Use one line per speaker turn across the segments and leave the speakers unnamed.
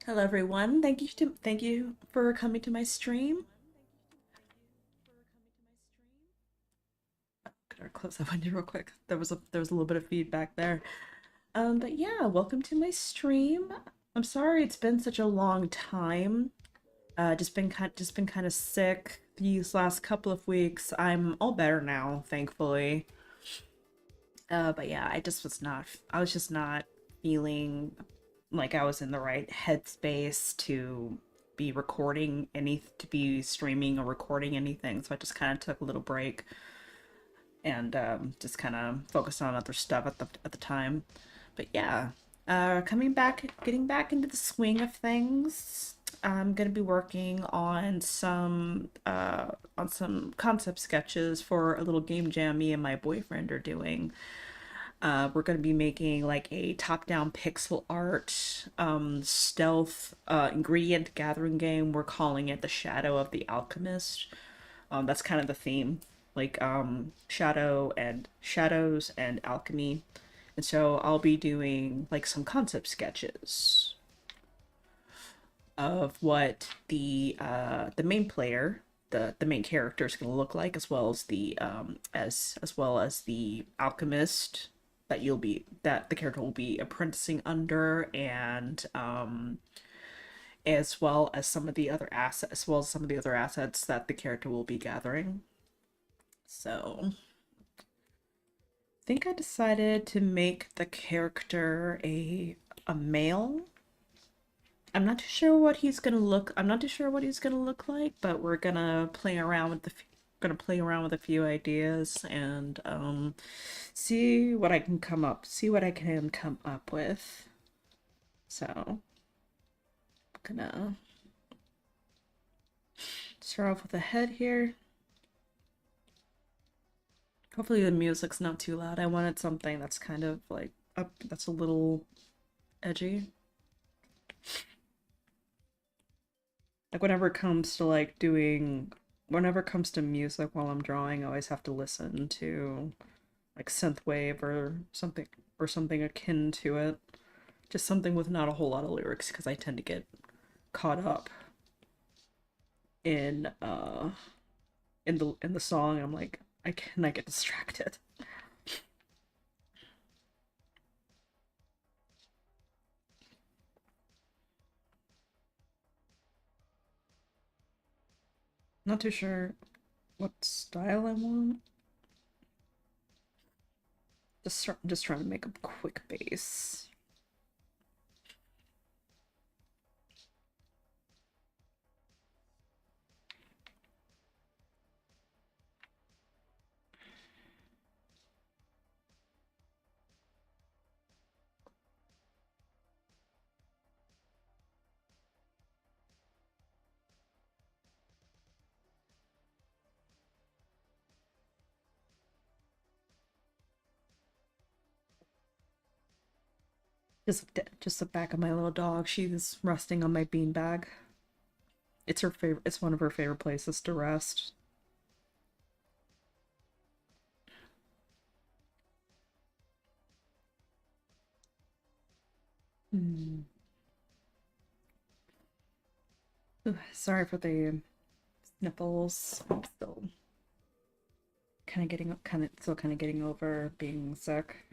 Hello everyone. Thank you for coming to my stream. Gotta close that window real quick. There was a little bit of feedback there. But yeah, welcome to my stream. I'm sorry it's been such a long time. Just been kind of sick these last couple of weeks. I'm all better now, thankfully. But yeah, I was just not feeling like I was in the right headspace to to be streaming or recording anything. So I just kind of took a little break and just kind of focused on other stuff at the time. But yeah, coming back, getting back into the swing of things. I'm gonna be working on some concept sketches for a little game jam me and my boyfriend are doing. We're going to be making like a top-down pixel art stealth ingredient gathering game. We're calling it the Shadow of the Alchemist. That's kind of the theme, like shadows and alchemy. And so I'll be doing like some concept sketches of what the main player, the main character is going to look like, as well as as well as the alchemist that the character will be apprenticing under, and as well as some of the other assets that the character will be gathering. So I think I decided to make the character a male. I'm not too sure what he's gonna look like, but we're gonna play around with a few ideas and see what I can come up with. So, gonna start off with the head here. Hopefully the music's not too loud. I wanted something that's kind of like up, that's a little edgy. Like whenever it comes to music while I'm drawing, I always have to listen to like synthwave or something akin to it. Just something with not a whole lot of lyrics because I tend to get caught up in in the song. I'm like I get distracted. Not too sure what style I want. Just trying to make a quick base. Just the back of my little dog. She's resting on my beanbag. It's her favorite. It's one of her favorite places to rest. Hmm. Sorry for the sniffles. I'm still kind of getting over being sick.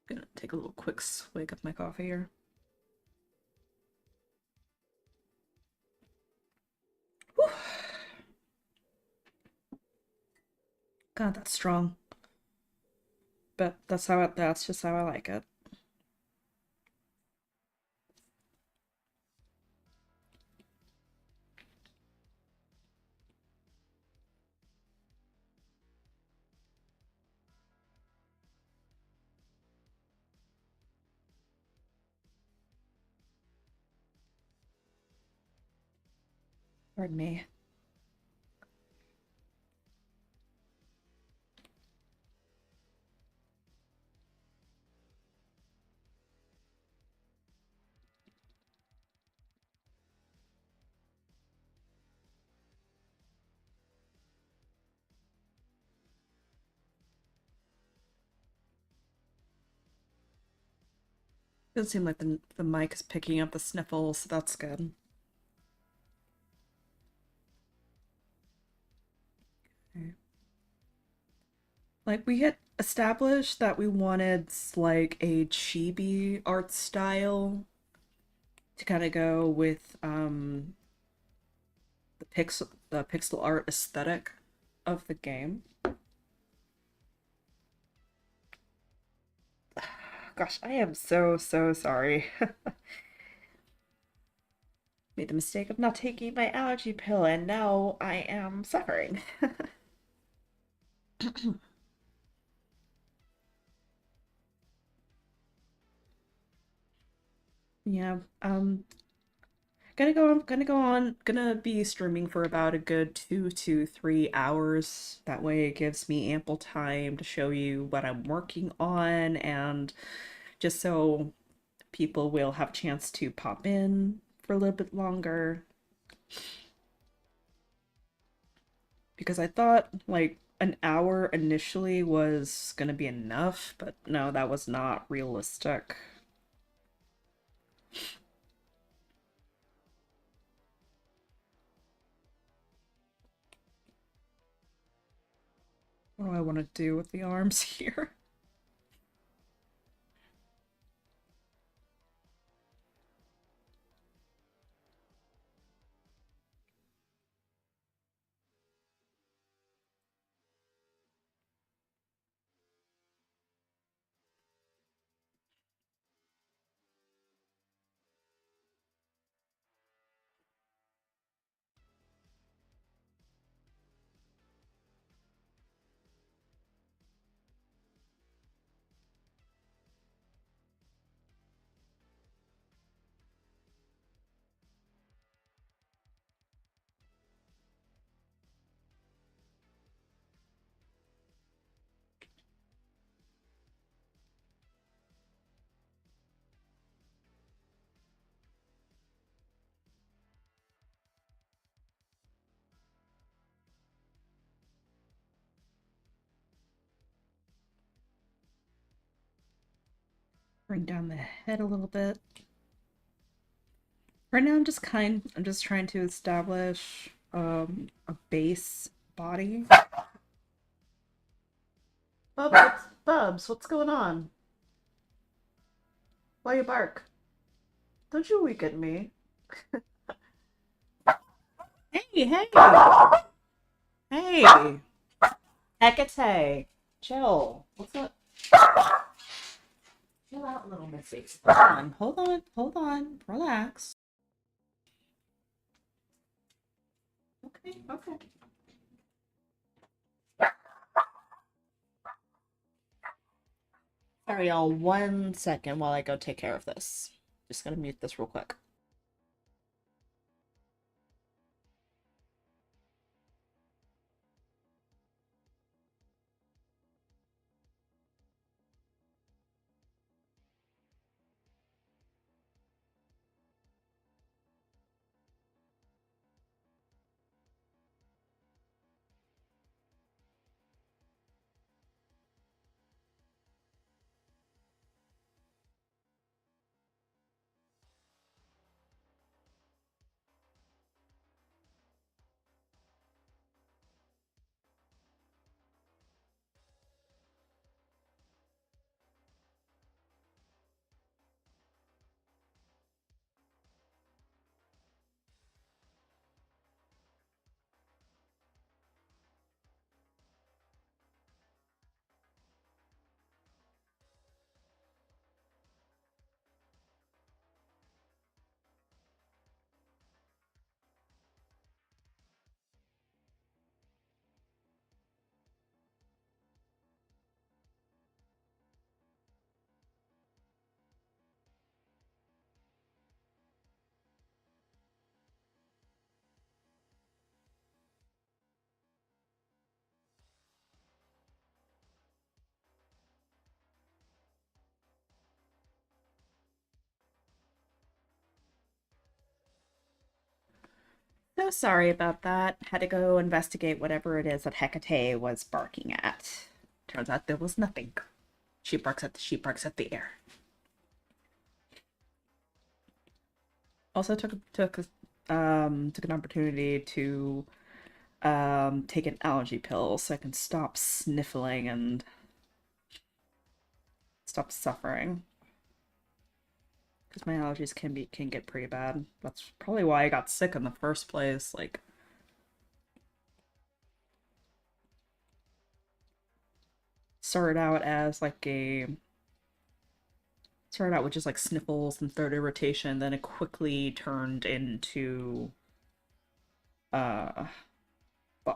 Gonna take a little quick swig of my coffee here. Whew. God, that's strong. But that's just how I like it. Pardon me. Doesn't seem like the mic is picking up the sniffles, so that's good. Okay. Like we had established that we wanted like a chibi art style to kind of go with the pixel art aesthetic of the game. Gosh, I am so sorry. Made the mistake of not taking my allergy pill and now I am suffering. Yeah, gonna be streaming for about a good 2 to 3 hours. That way it gives me ample time to show you what I'm working on and just so people will have a chance to pop in for a little bit longer. Because I thought like an hour initially was gonna be enough, but no, that was not realistic. What do I want to do with the arms here? Bring down the head a little bit. Right now I'm just trying to establish a base body. Bubs, what's going on? Why you bark? Don't you weaken me. Hey. Hey. Hecate. Chill. What's up? Chill out, little missy. Hold on. Relax. Okay. Sorry, y'all, 1 second while I go take care of this. Just gonna mute this real quick. So sorry about that. Had to go investigate whatever it is that Hecate was barking at. Turns out there was nothing. She barks at the air. Also took an opportunity to take an allergy pill so I can stop sniffling and stop suffering. Because my allergies can get pretty bad. That's probably why I got sick in the first place. Like started out as like a started out with just like sniffles and throat irritation, then it quickly turned into uh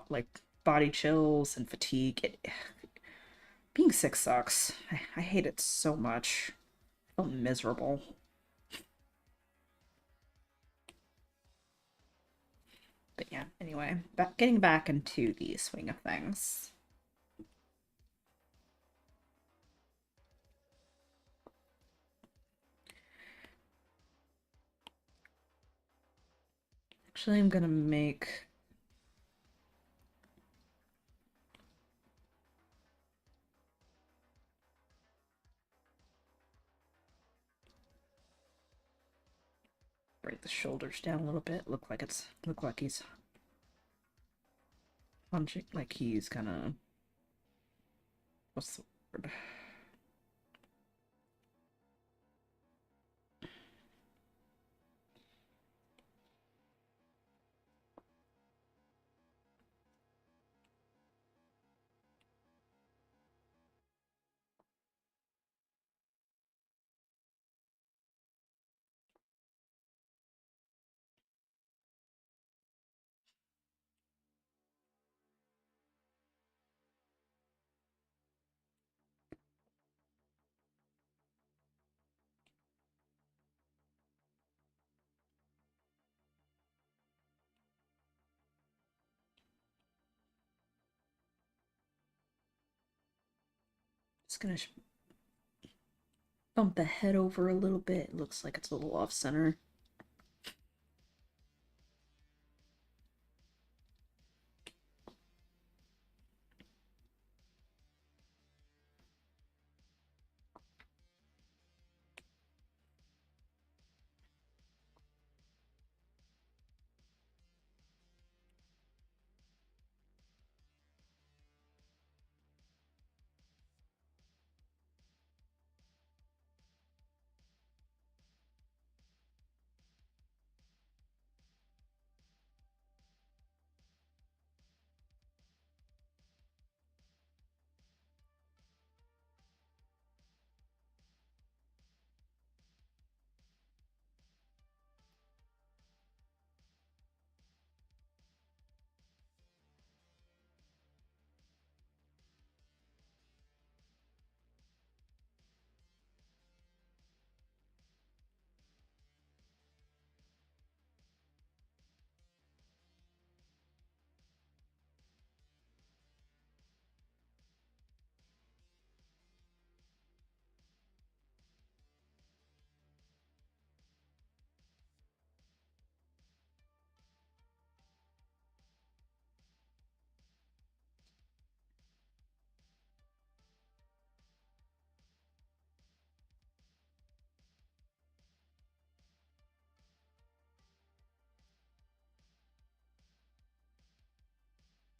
like body chills and fatigue. Being sick sucks. I hate it so much. I feel miserable. But yeah, anyway, getting back into the swing of things. Actually, I'm gonna break the shoulders down a little bit. Look like he's punching, like he's gonna, what's the word? Just gonna bump the head over a little bit. It looks like it's a little off center.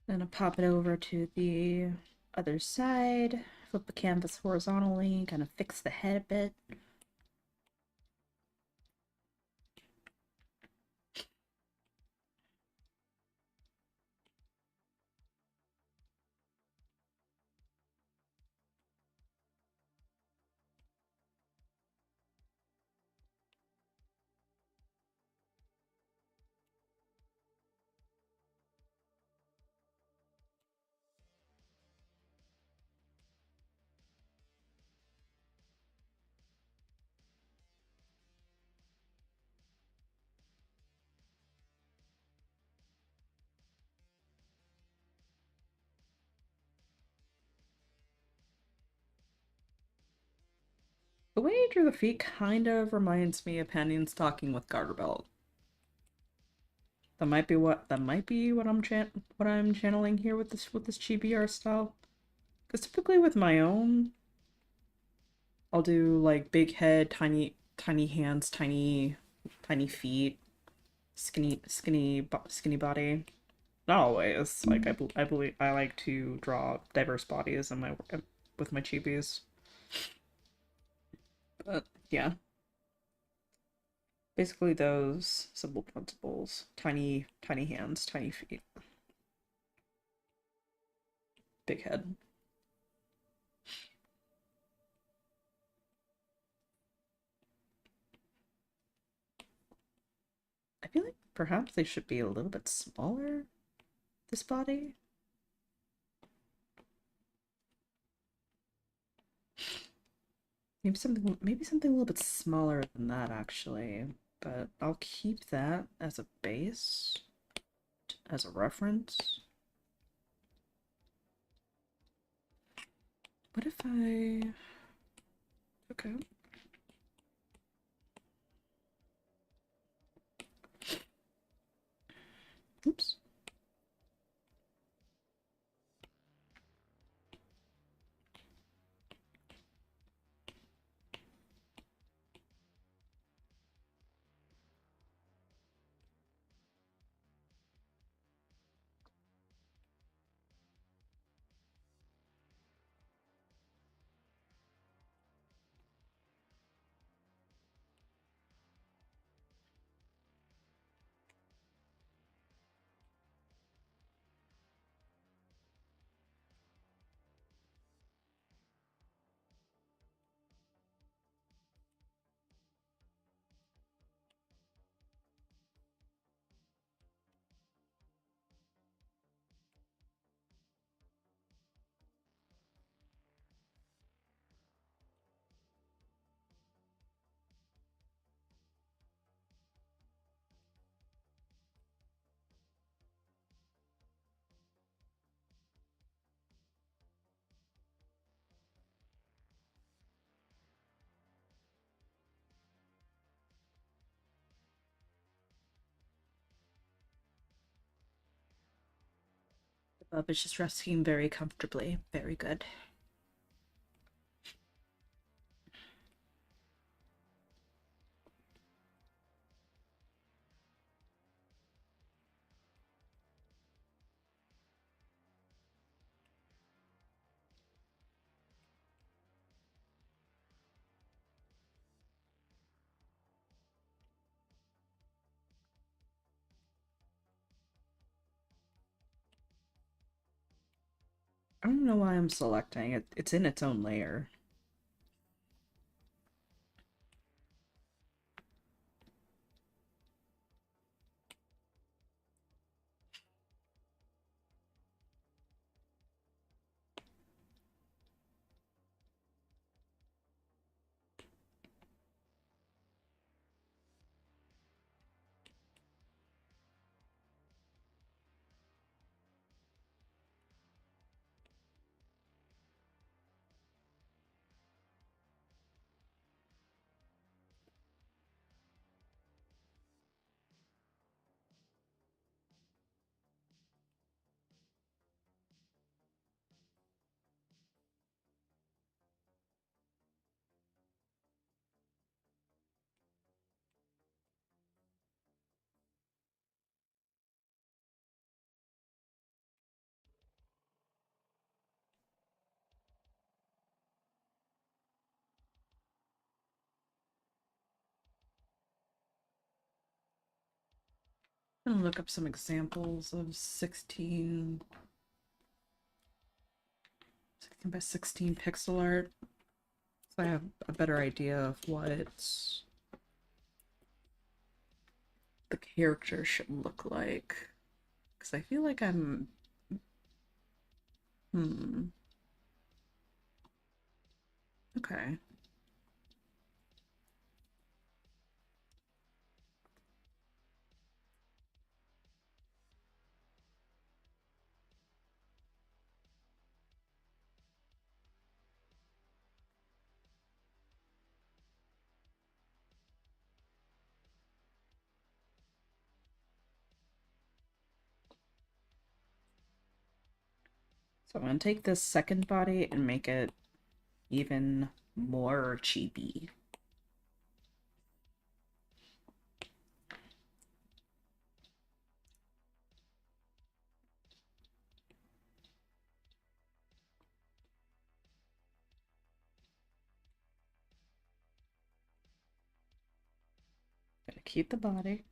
Then I pop it over to the other side, flip the canvas horizontally, kind of fix the head a bit. The way I drew the feet kind of reminds me of Panion's talking with Garter Belt. That might be what I'm channeling here with this chibi art style. Because typically with my own, I'll do like big head, tiny hands, tiny tiny feet, skinny body. Not always. Like I believe I like to draw diverse bodies in my with my chibis. But yeah, basically those simple principles. Tiny hands, tiny feet, big head. I feel like perhaps they should be a little bit smaller, this body. Maybe something a little bit smaller than that actually. But I'll keep that as a base, as a reference. What if I... Okay. Oops. The bub is just resting very comfortably. Very good. I don't know why I'm selecting it. It's in its own layer. I'm gonna look up some examples of 16 by 16 pixel art, so I have a better idea of what the character should look like. Because I feel like I'm... Okay. So I'm gonna take this second body and make it even more chibi. Gotta keep the body.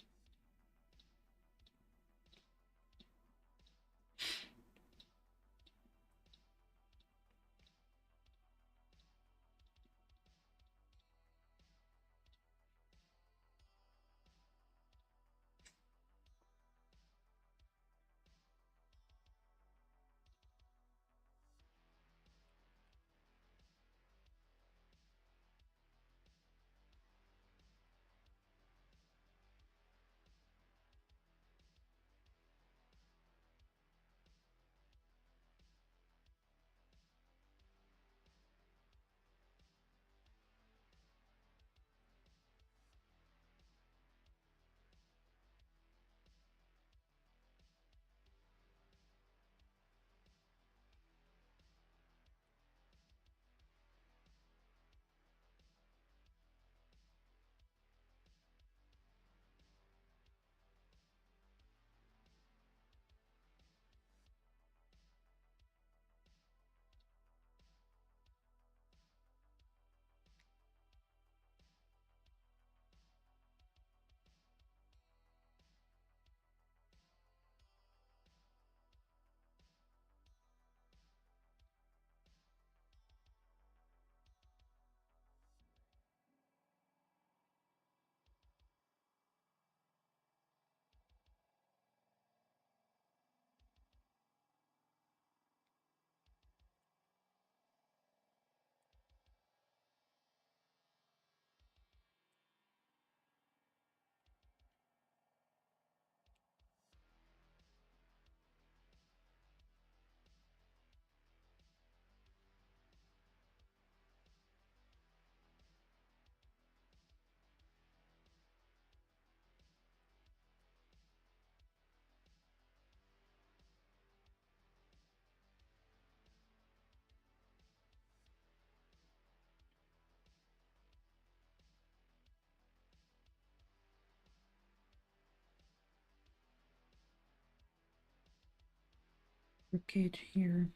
Ribcage here.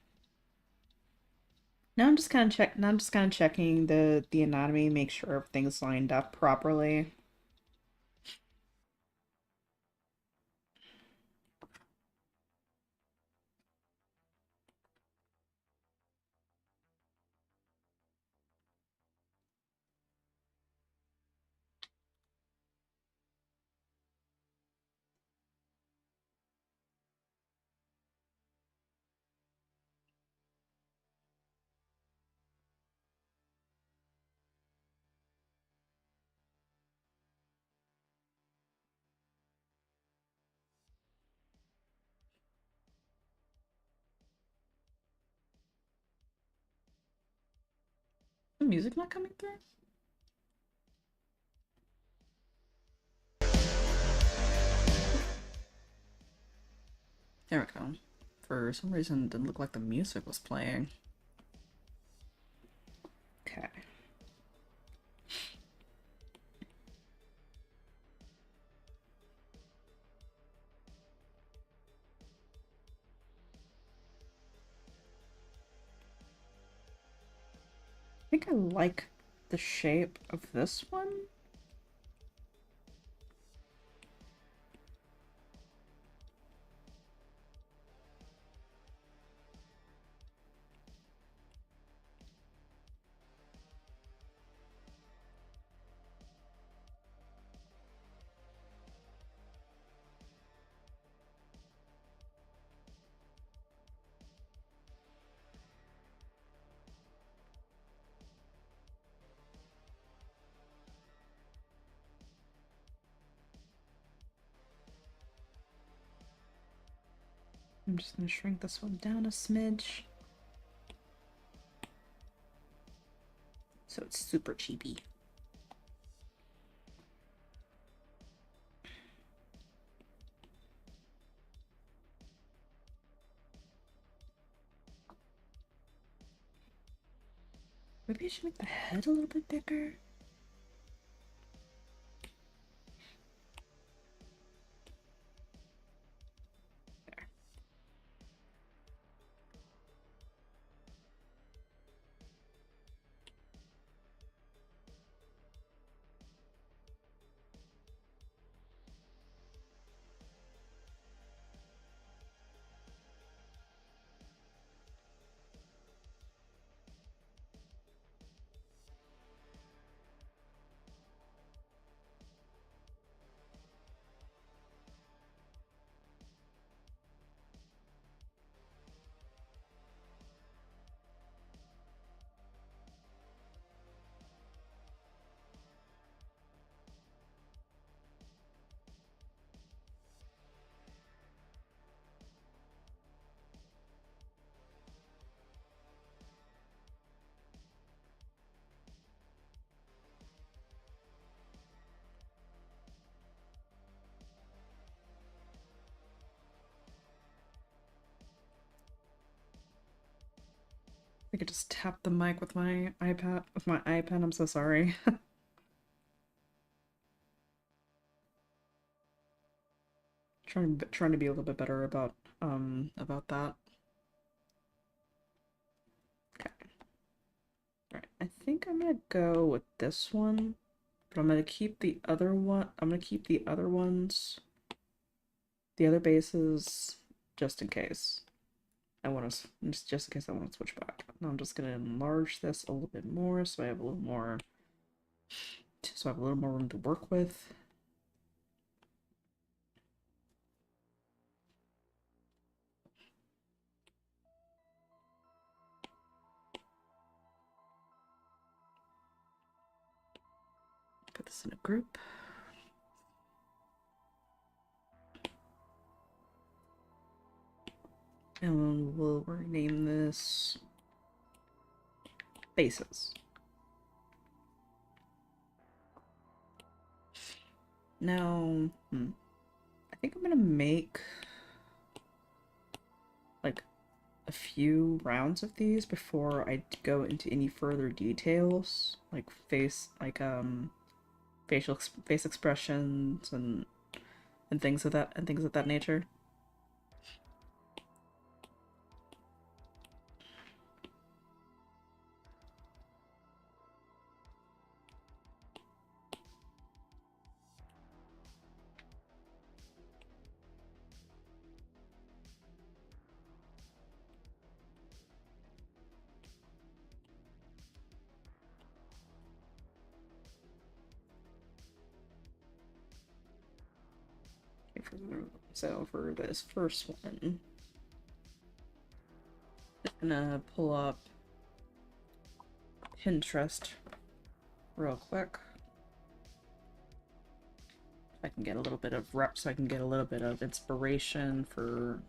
Now I'm just kind of checking the anatomy, make sure everything's lined up properly. The music not coming through? There we go. For some reason, it didn't look like the music was playing. Okay. I think I like the shape of this one. I'm just gonna shrink this one down a smidge. So it's super cheapy. Maybe I should make the head a little bit bigger. There. I could just tap the mic with my iPad, with my iPad. I'm so sorry. Trying to be a little bit better about that. Okay. All right. I think I'm gonna go with this one, but I'm gonna keep the other one. I'm gonna keep the other ones, the other bases, just in case. I want to just in case I want to switch back. Now I'm just gonna enlarge this a little bit more, so I have a little more, room to work with. Put this in a group. And we'll rename this bases. Now, I think I'm gonna make like a few rounds of these before I go into any further details, like face expressions and things of that nature. So for this first one, just gonna pull up Pinterest real quick. I can get a little bit of so I can get a little bit of inspiration for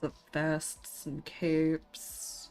the vests and capes.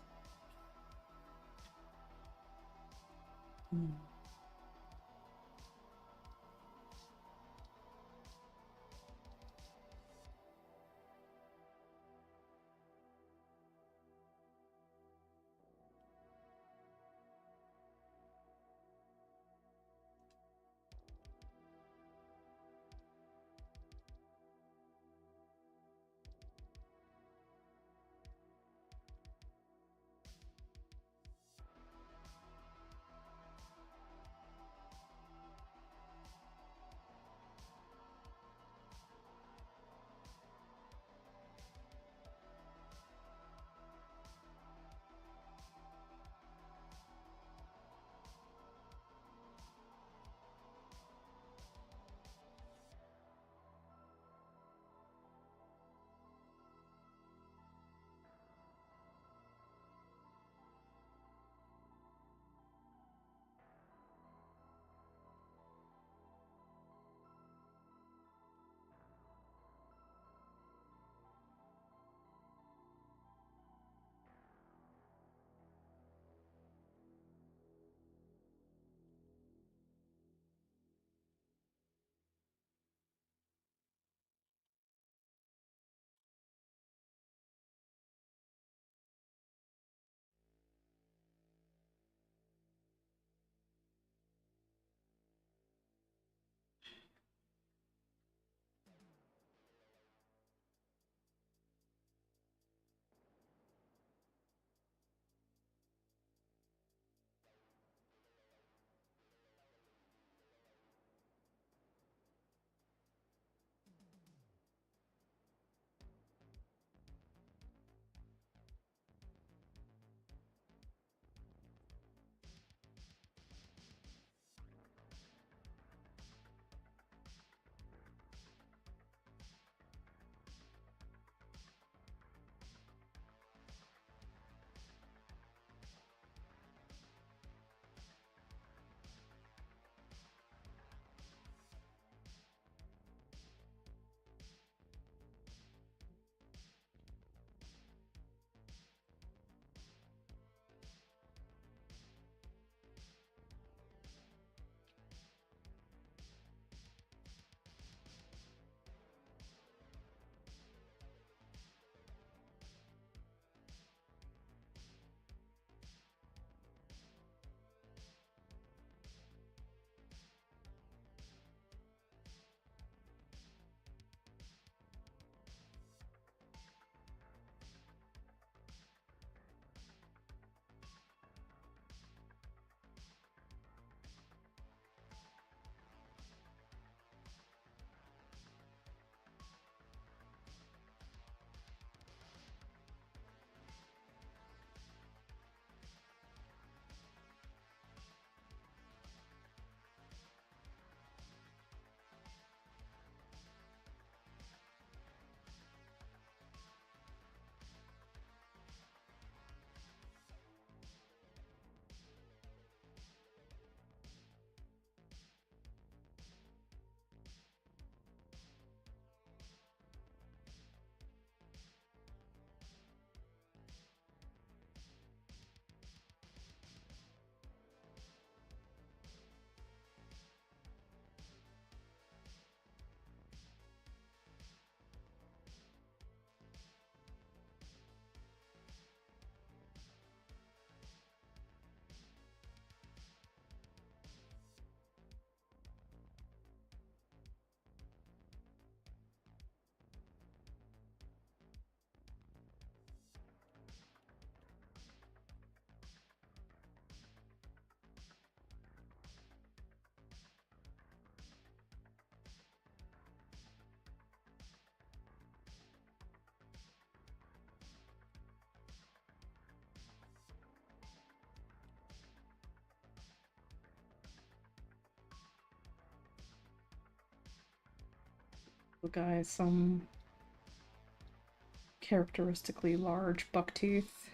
The guy has some characteristically large buck teeth.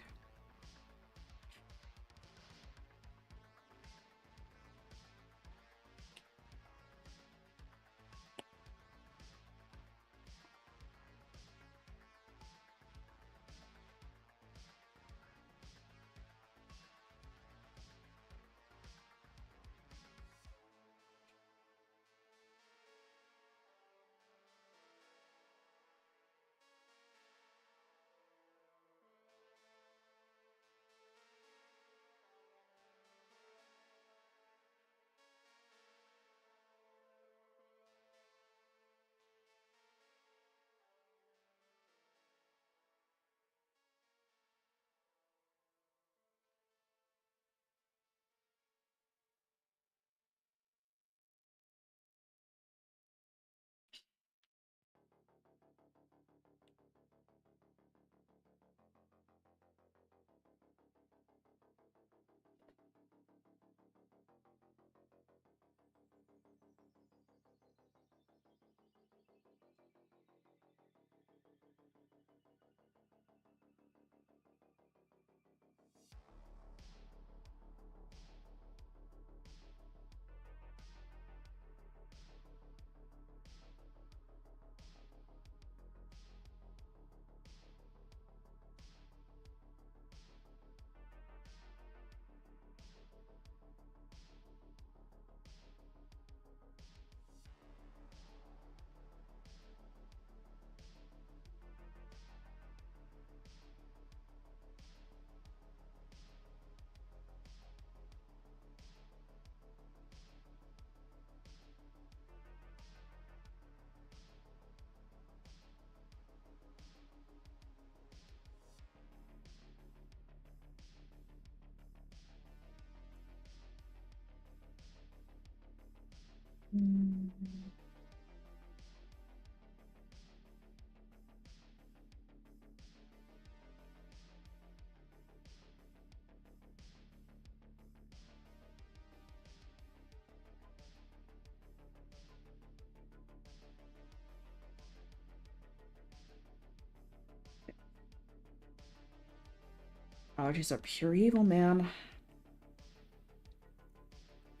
Allergies are pure evil, man.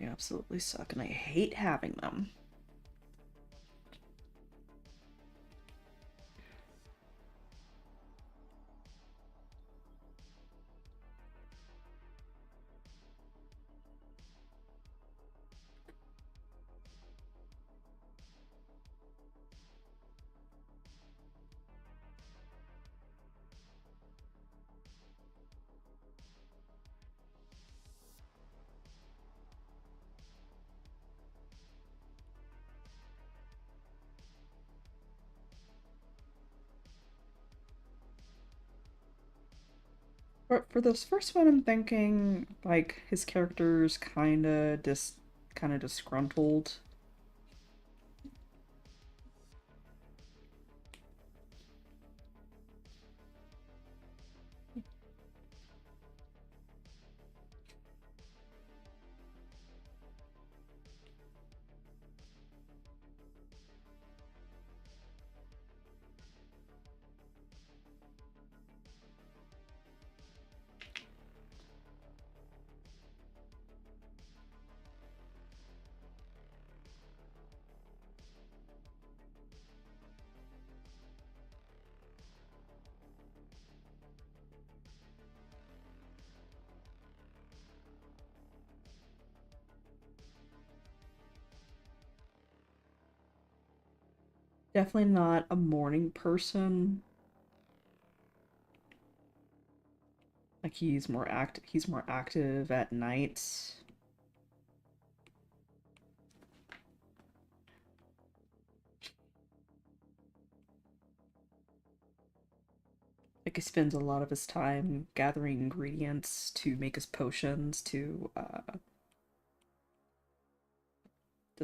They absolutely suck, and I hate having them. For this first one, I'm thinking like his character's kind of disgruntled. Definitely not a morning person. Like he's more active at night. Like he spends a lot of his time gathering ingredients to make his potions to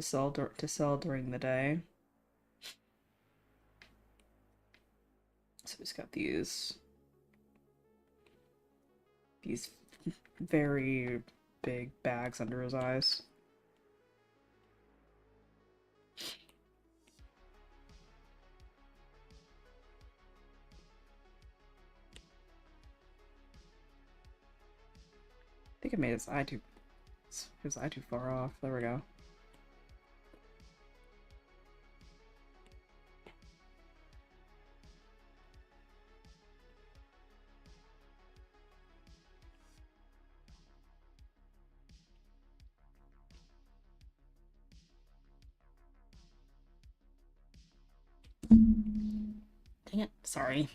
sell during the day. So he's got these very big bags under his eyes. think I made his eye too far off. There we go. Dang it. Sorry.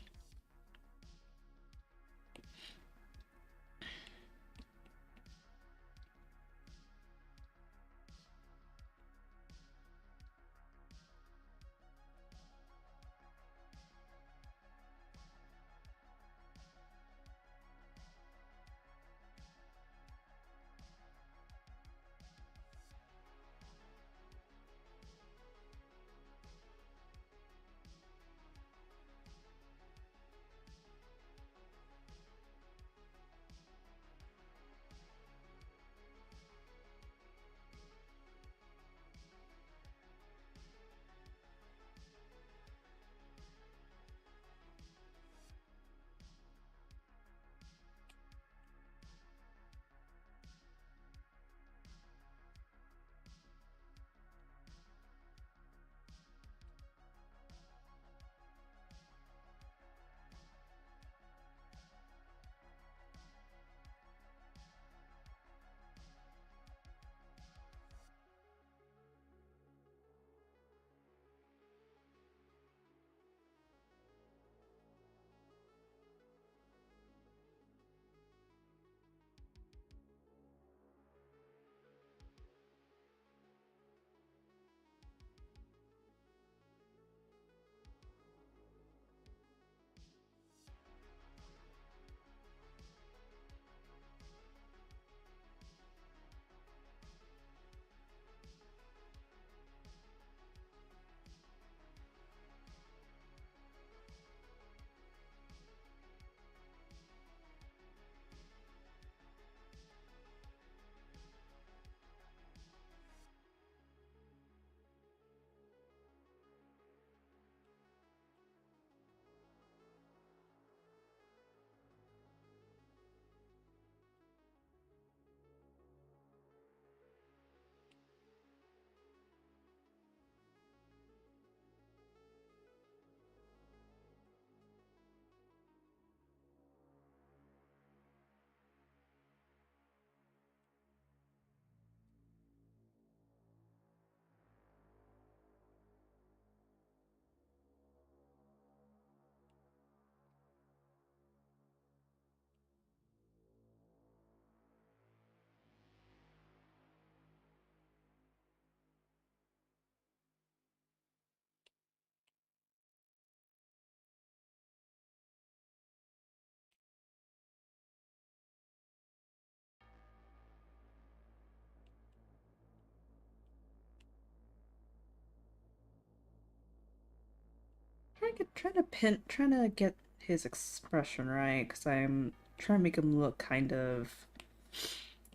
Trying to get his expression right, because I'm trying to make him look I'm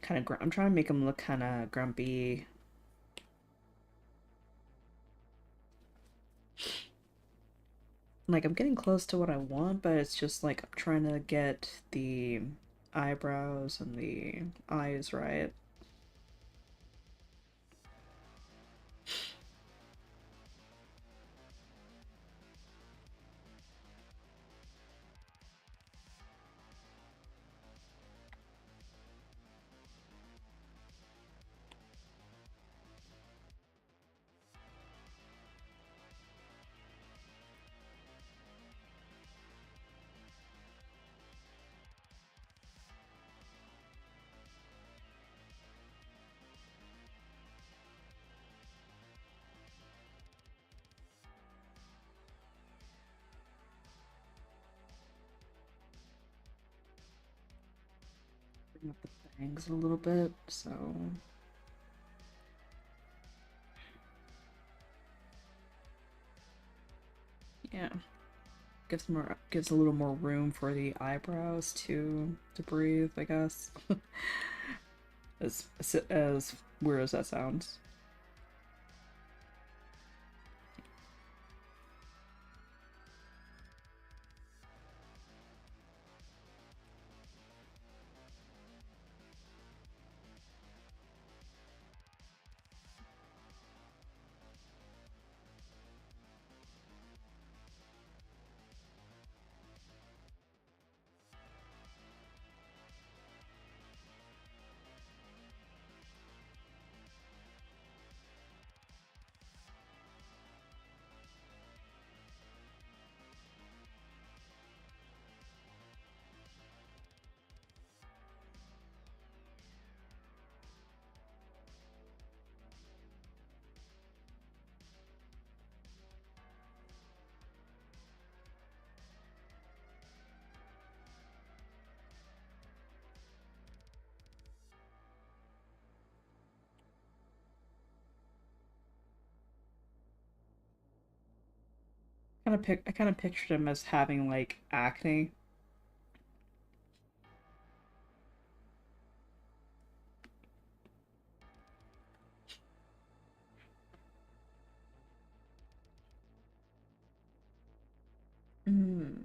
trying to make him look kind of grumpy. Like, I'm getting close to what I want, but it's just like I'm trying to get the eyebrows and the eyes right. Bring up the bangs a little bit, so yeah. Gives a little more room for the eyebrows to breathe, I guess. As weird as that sounds. I kind of pictured him as having like acne. Mm.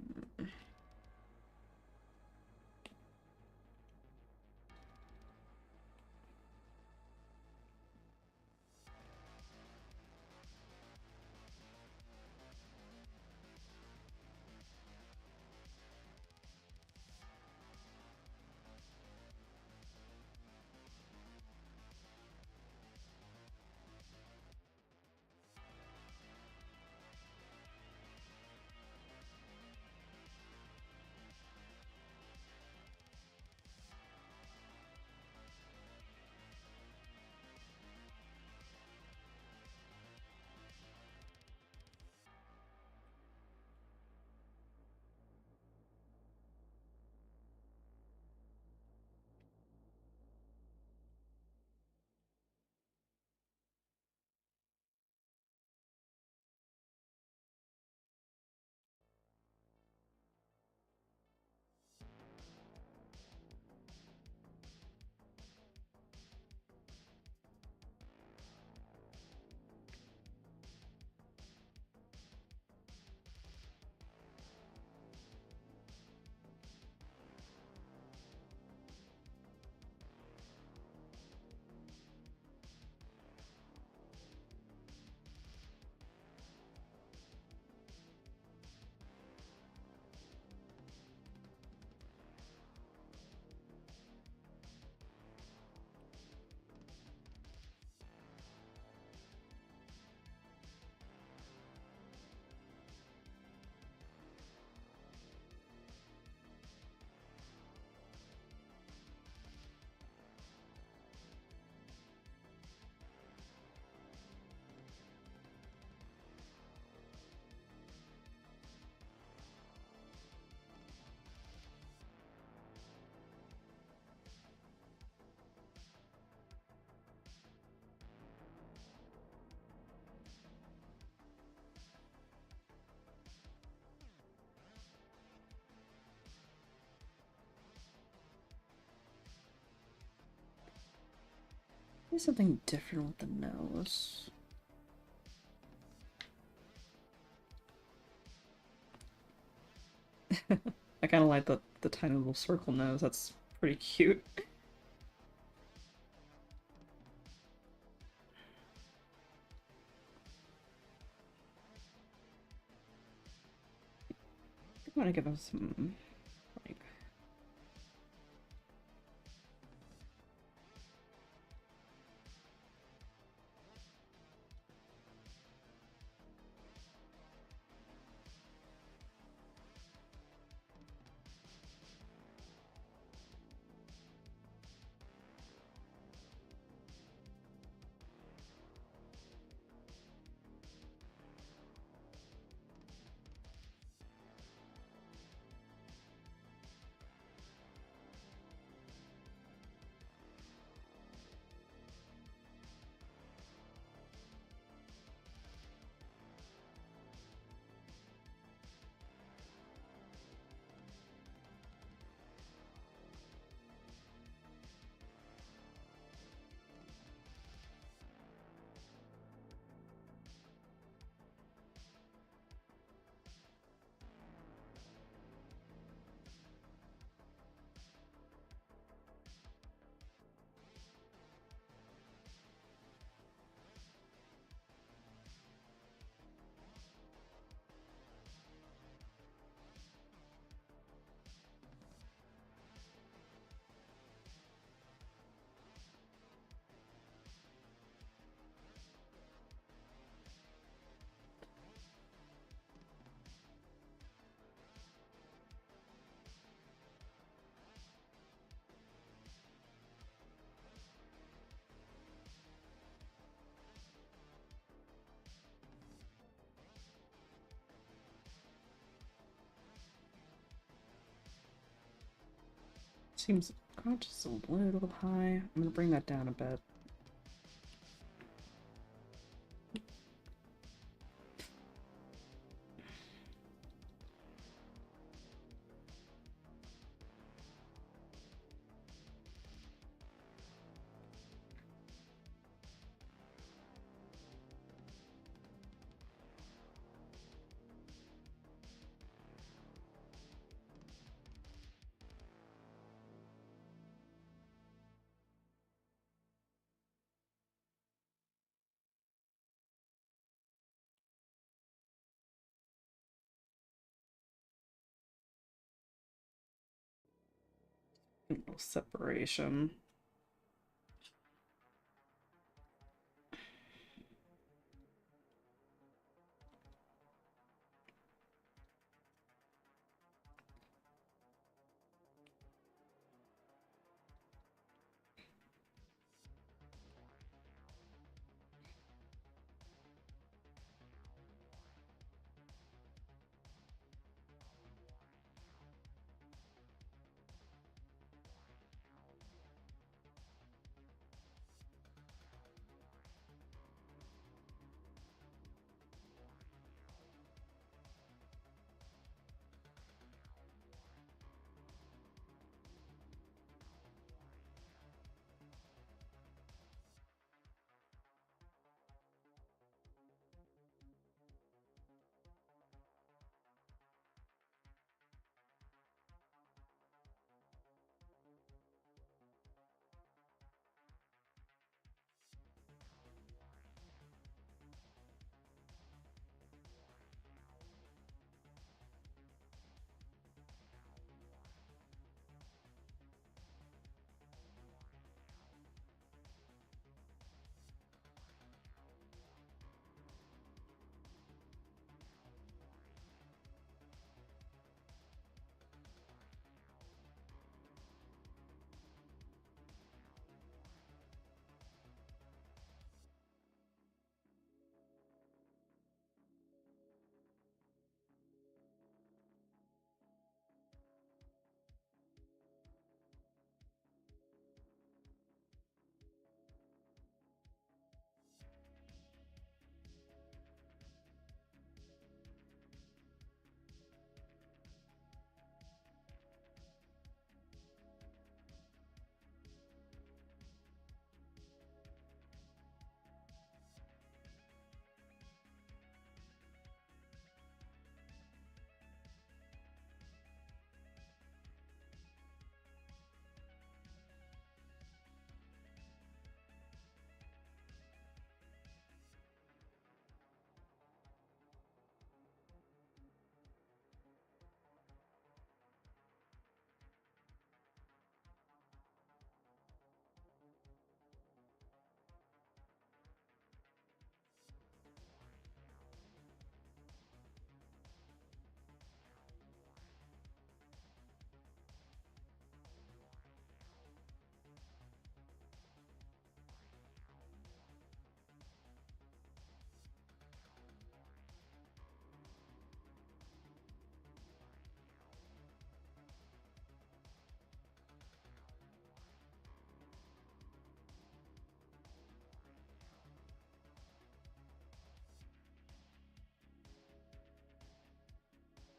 There's something different with the nose. I kind of like the tiny little circle nose. That's pretty cute. I want to give him some like seems just a little high. I'm gonna bring that down a bit. little separation.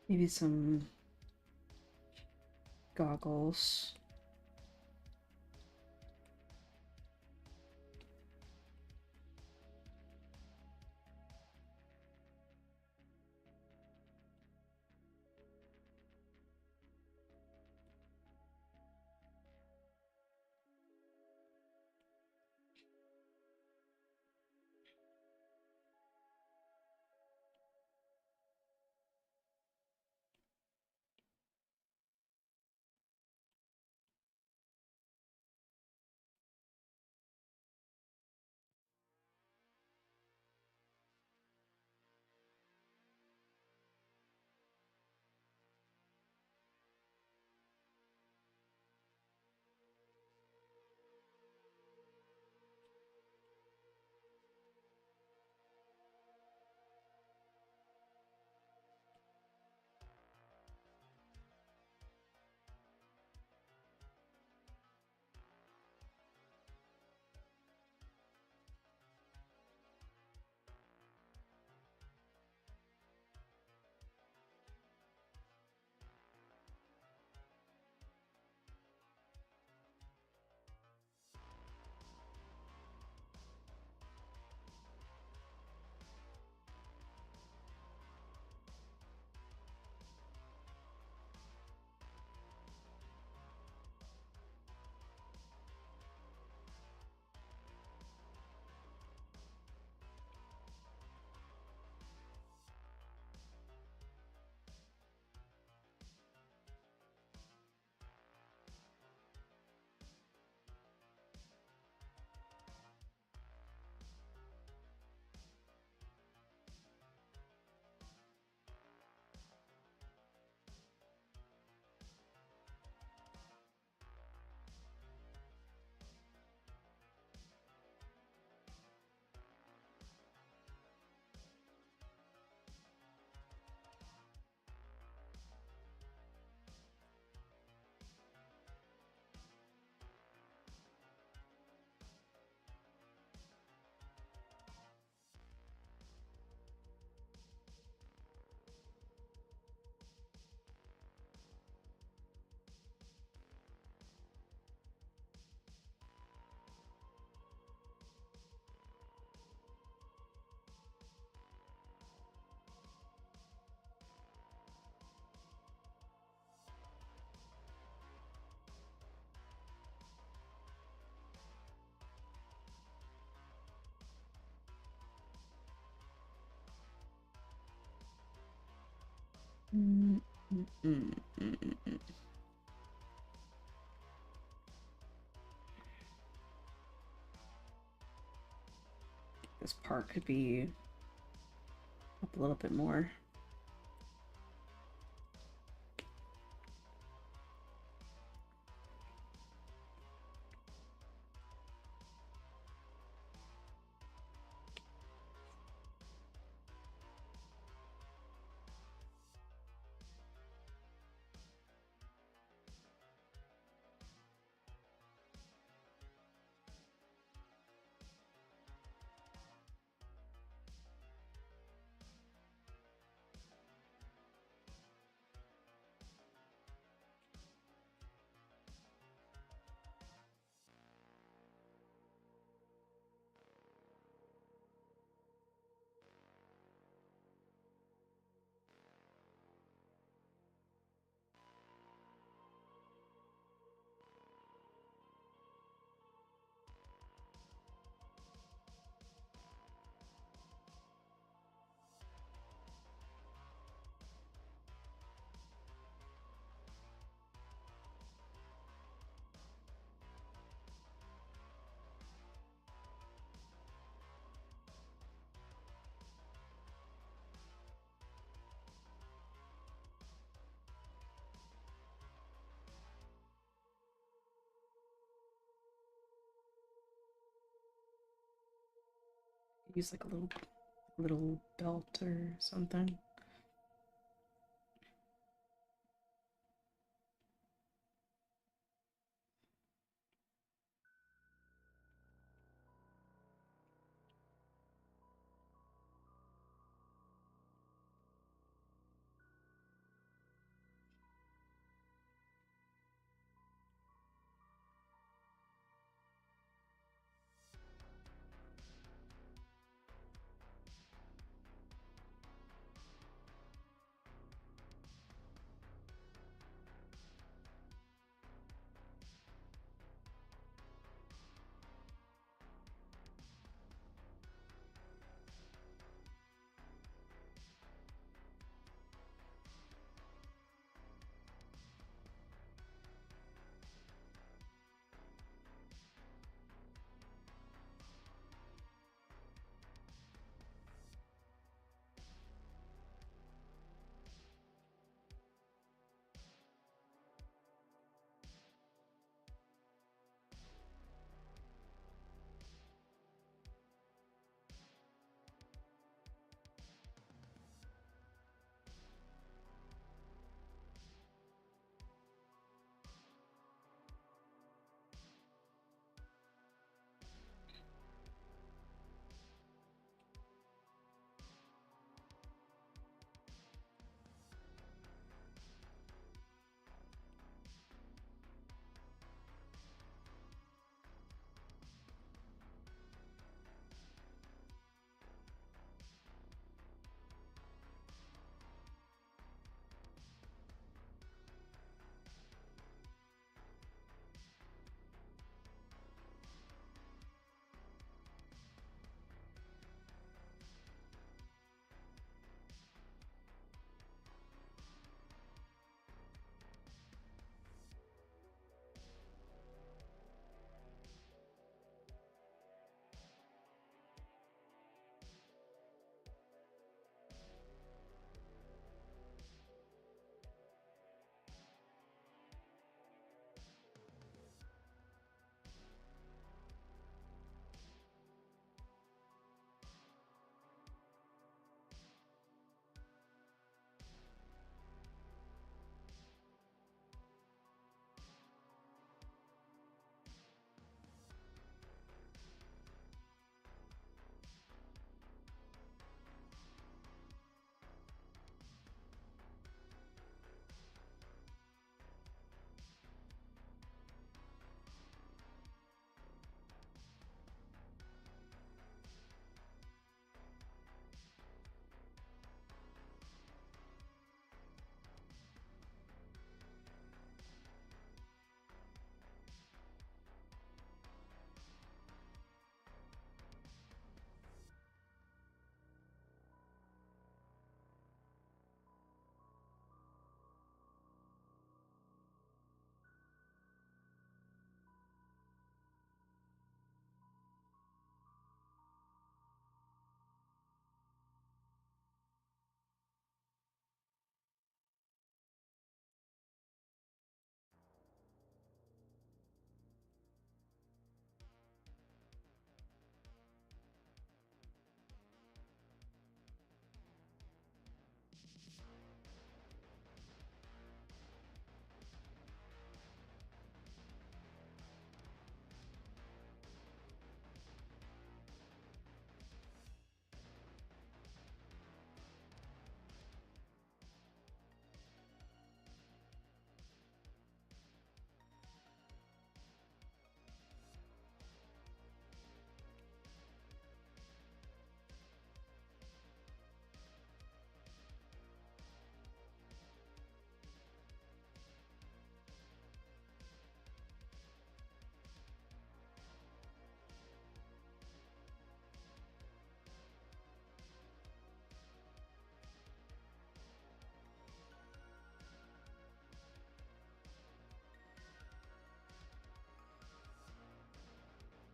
Maybe some goggles. Mm, mm, mm, mm, mm, mm. This part could be up a little bit more. Use like a little belt or something.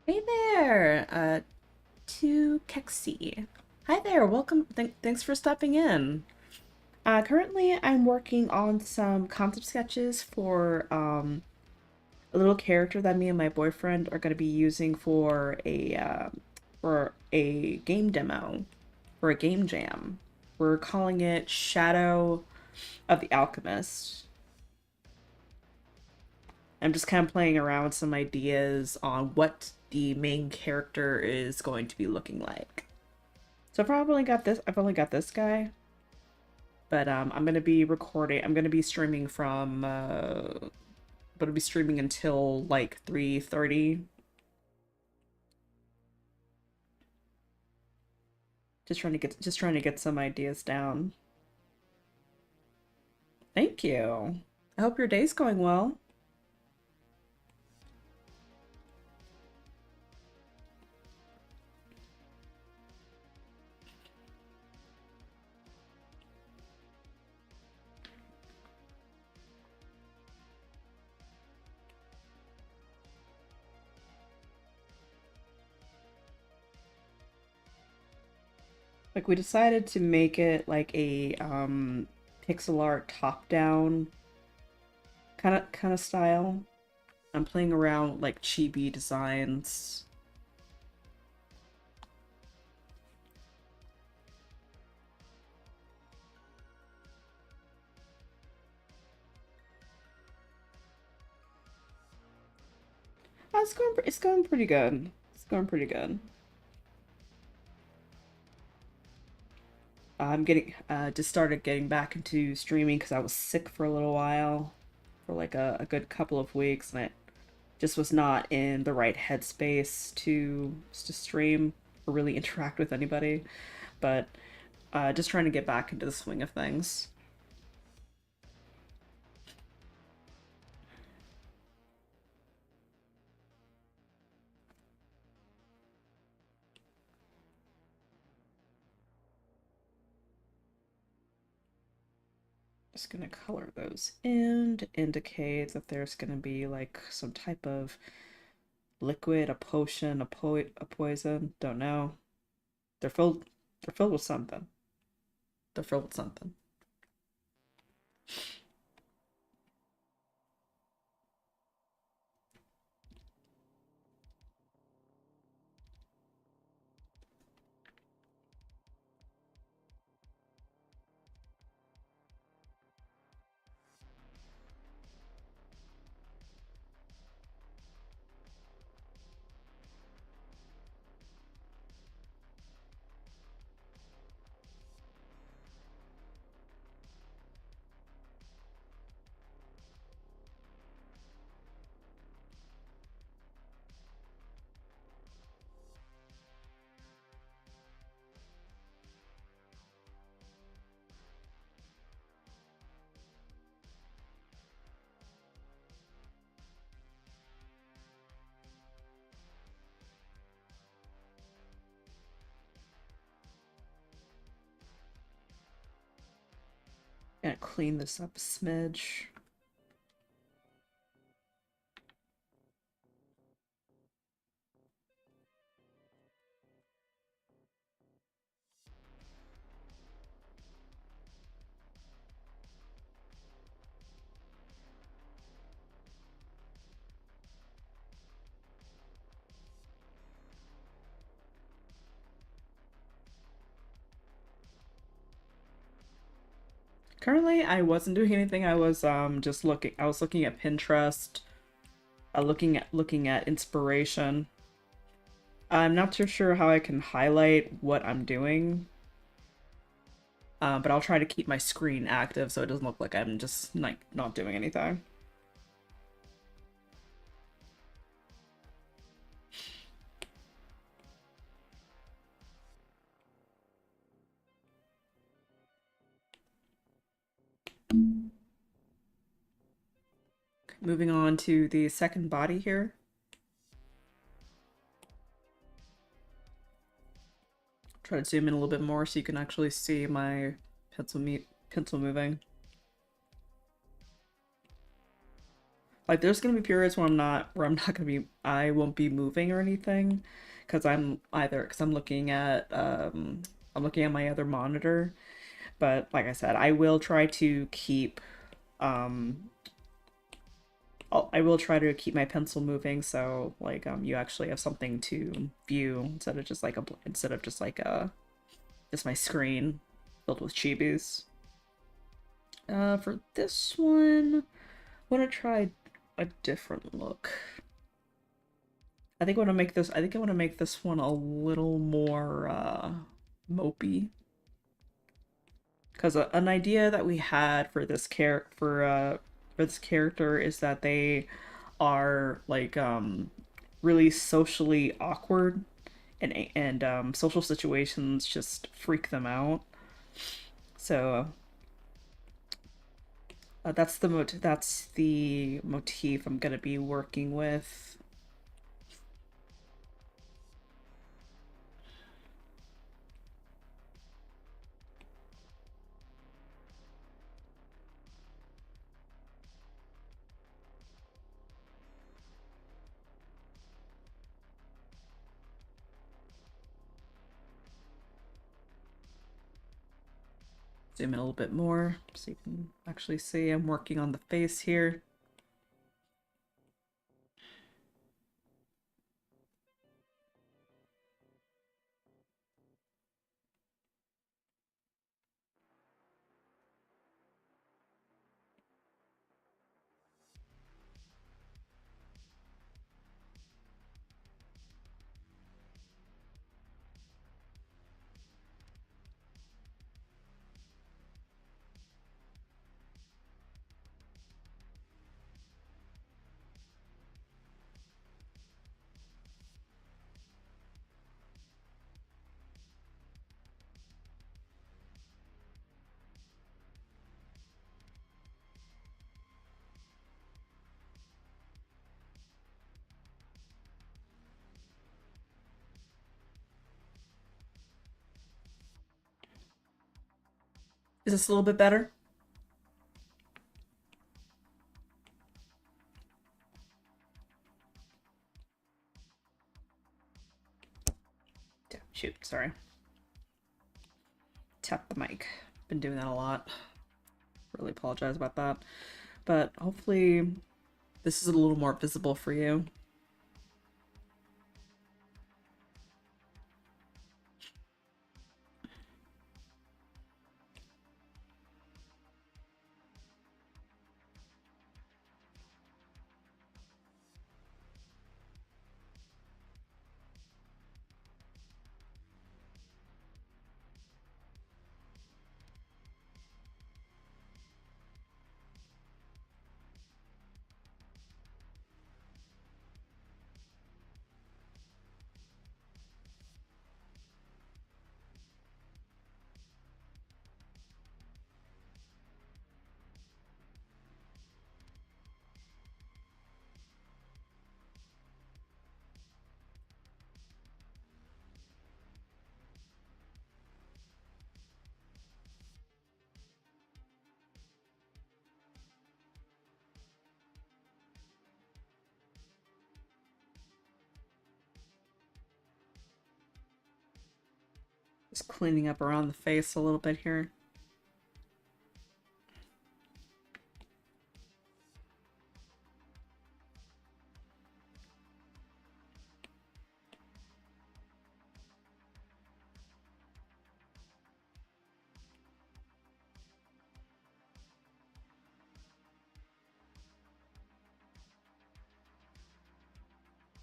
Hey there, to Kexi. Hi there, welcome. Thanks for stopping in. Currently, I'm working on some concept sketches for a little character that me and my boyfriend are going to be using for a game demo, for a game jam. We're calling it Shadow of the Alchemist. I'm just kind of playing around with some ideas on what the main character is going to be looking like. So I've only got this guy, but I'm gonna be recording. I'm gonna be streaming from. Gonna be streaming until like 3:30. Just trying to get some ideas down. Thank you. I hope your day's going well. Like we decided to make it like a pixel art top down kind of style. I'm playing around with, like chibi designs. It's going pretty good. It's going pretty good. I'm getting just started getting back into streaming because I was sick for a little while, for like a good couple of weeks, and I just was not in the right headspace to stream or really interact with anybody. But just trying to get back into the swing of things. Just gonna color those in to indicate that there's gonna be like some type of liquid, a potion, a poison. Don't know. They're filled. They're filled with something. They're filled with something. Gonna clean this up a smidge. Currently, I wasn't doing anything. I was just looking. I was looking at Pinterest, looking at inspiration. I'm not too sure how I can highlight what I'm doing, but I'll try to keep my screen active so it doesn't look like I'm just like not doing anything. Moving on to the second body here. Try to zoom in a little bit more so you can actually see my pencil moving. Like there's gonna be periods where I'm not gonna be I won't be moving or anything, because I'm looking at my other monitor. But like I said, I will try to keep um I will try to keep my pencil moving, so like you actually have something to view instead of just like just my screen filled with chibis. For this one, I want to try a different look. I think I want to make this one a little more mopey. Because an idea that we had for for this character is that they are like really socially awkward, and social situations just freak them out. So that's the motif I'm gonna be working with. Zoom in a little bit more so you can actually see I'm working on the face here. Is this a little bit better? Shoot, sorry. Tap the mic. Been doing that a lot. Really apologize about that. But hopefully this is a little more visible for you. Just cleaning up around the face a little bit here.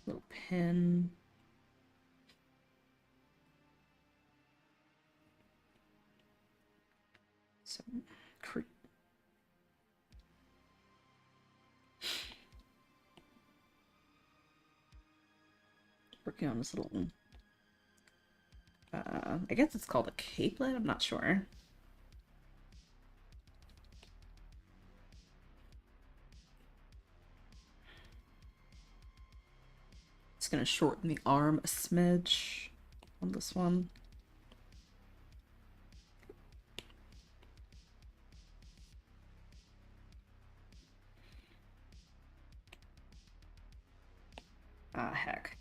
Little pin. So, working on this little, I guess it's called a capelet, I'm not sure. Just gonna shorten the arm a smidge on this one. Ah, heck.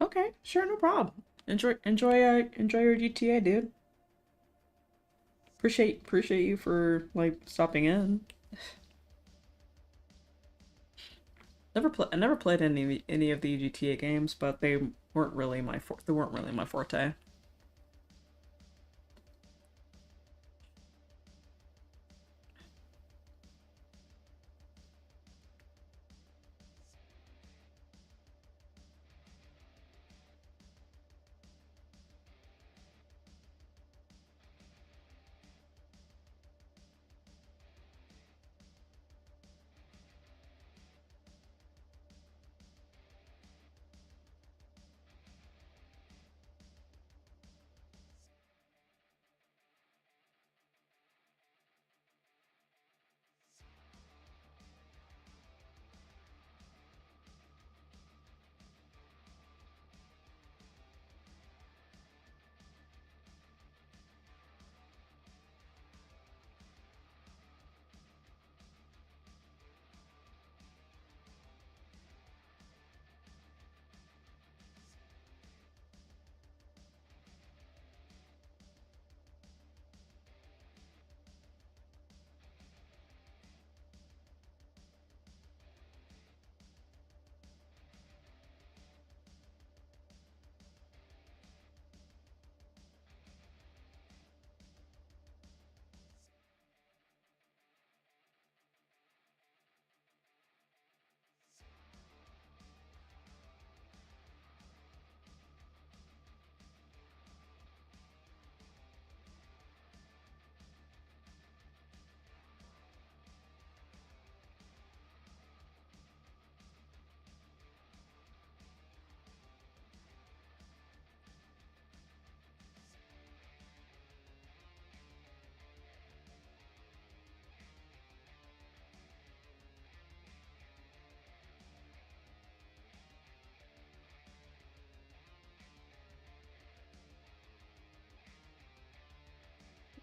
Okay, sure, no problem. Enjoy your GTA, dude. Appreciate you for like stopping in. I never played any of the GTA games, but they weren't really my forte.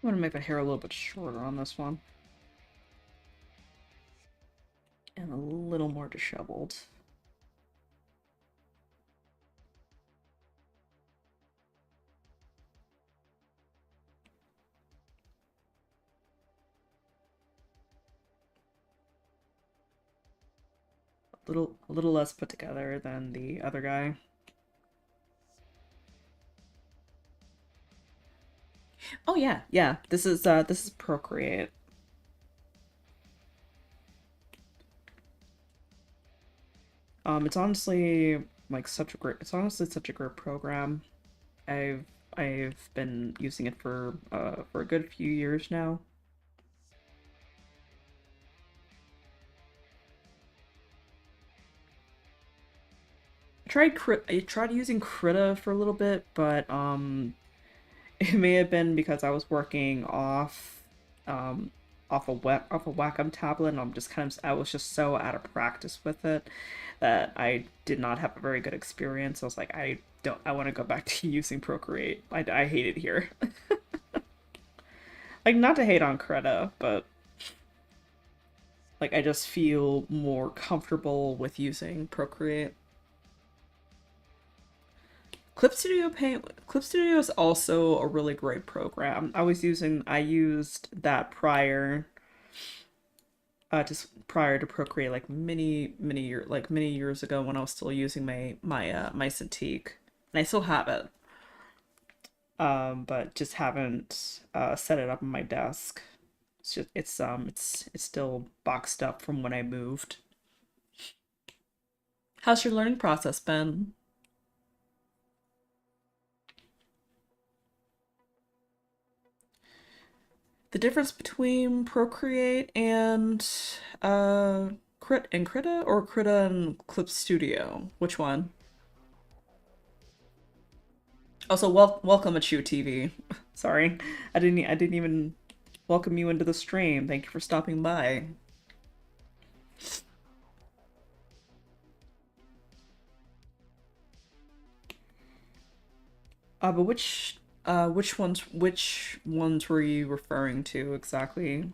I'm gonna make the hair a little bit shorter on this one and a little more disheveled. A little less put together than the other guy. Oh yeah, yeah. This is Procreate. It's honestly like it's honestly such a great program. I've I've been using it for a good few years now. I tried using Krita for a little bit, but it may have been because I was working um off a Wacom tablet, and I was just so out of practice with it that I did not have a very good experience. I was like, I want to go back to using Procreate. I hate it here. Like, not to hate on Krita, but like I just feel more comfortable with using Procreate. Clip Studio is also a really great program. I used that prior just prior to Procreate, like many years ago when I was still using my Cintiq, and I still have it, but just haven't set it up on my desk. It's still boxed up from when I moved. How's your learning process been? The difference between Procreate and Krita, or Krita and Clip Studio? Which one? Also, welcome at Chew TV. Sorry, I didn't even welcome you into the stream. Thank you for stopping by. But which ones were you referring to exactly?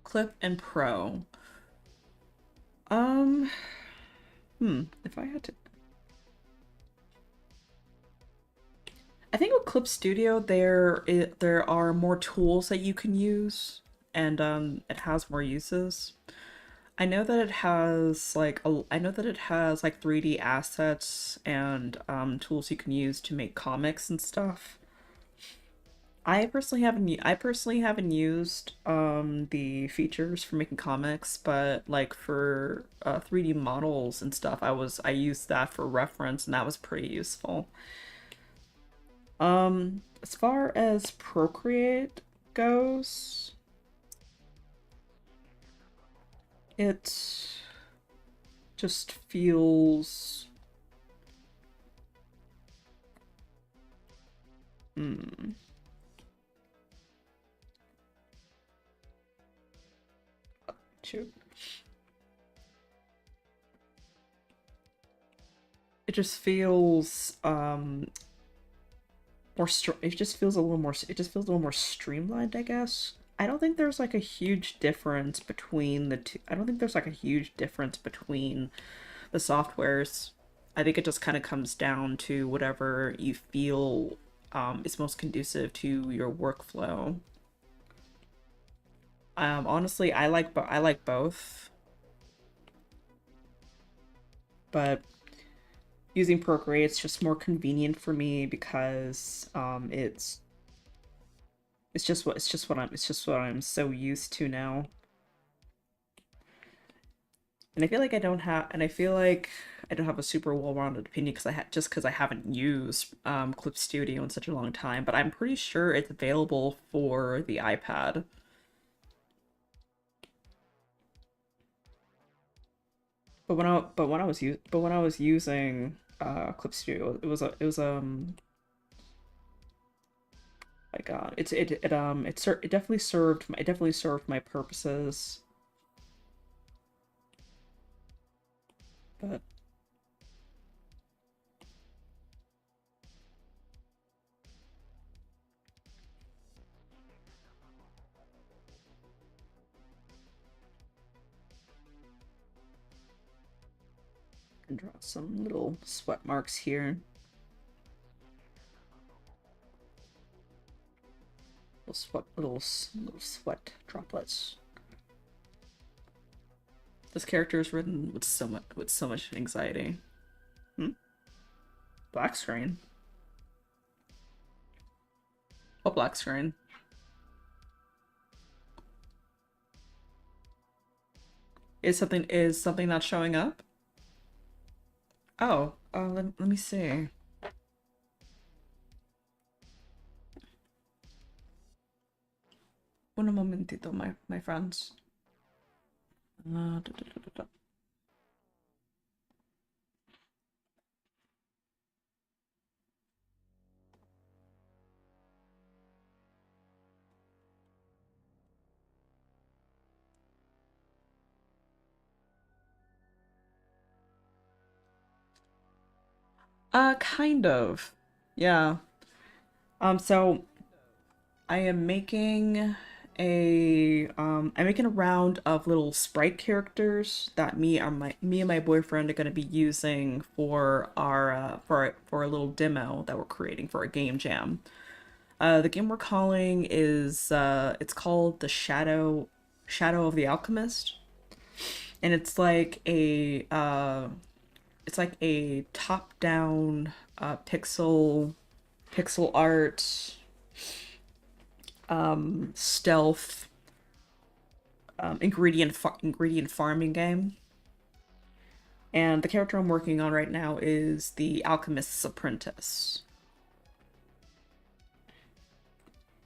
Clip and Pro. Um, if I had to, I think with Clip Studio there are more tools that you can use, and it has more uses. I know that it has like 3D assets and tools you can use to make comics and stuff. I personally haven't used the features for making comics, but like for 3D models and stuff, I used that for reference, and that was pretty useful. As far as Procreate goes, it just feels hmm, shoot. It just feels it just feels a little more streamlined, I guess. I don't think there's like a huge difference between the two. I don't think there's like a huge difference between the softwares. I think it just kind of comes down to whatever you feel is most conducive to your workflow. Honestly, I like both, but using Procreate's just more convenient for me because it's just what I'm so used to now. And I feel like I feel like I don't have a super well-rounded opinion because just because I haven't used Clip Studio in such a long time, but I'm pretty sure it's available for the iPad. But when I was using Clip Studio, it was my God, it definitely served my purposes, but I can draw some little sweat marks here, little sweat droplets. This character is written with so much anxiety. Hmm? Black screen. What black screen? Is something not showing up? Oh, let me see. Un momentito, my friends. Da. Kind of. Yeah. So I am making I'm making a round of little sprite characters that me and my boyfriend are going to be using for our little demo that we're creating for our game jam. The game we're calling is it's called the Shadow of the Alchemist, and it's like a top-down pixel art stealth ingredient farming game. And the character I'm working on right now is the alchemist's apprentice.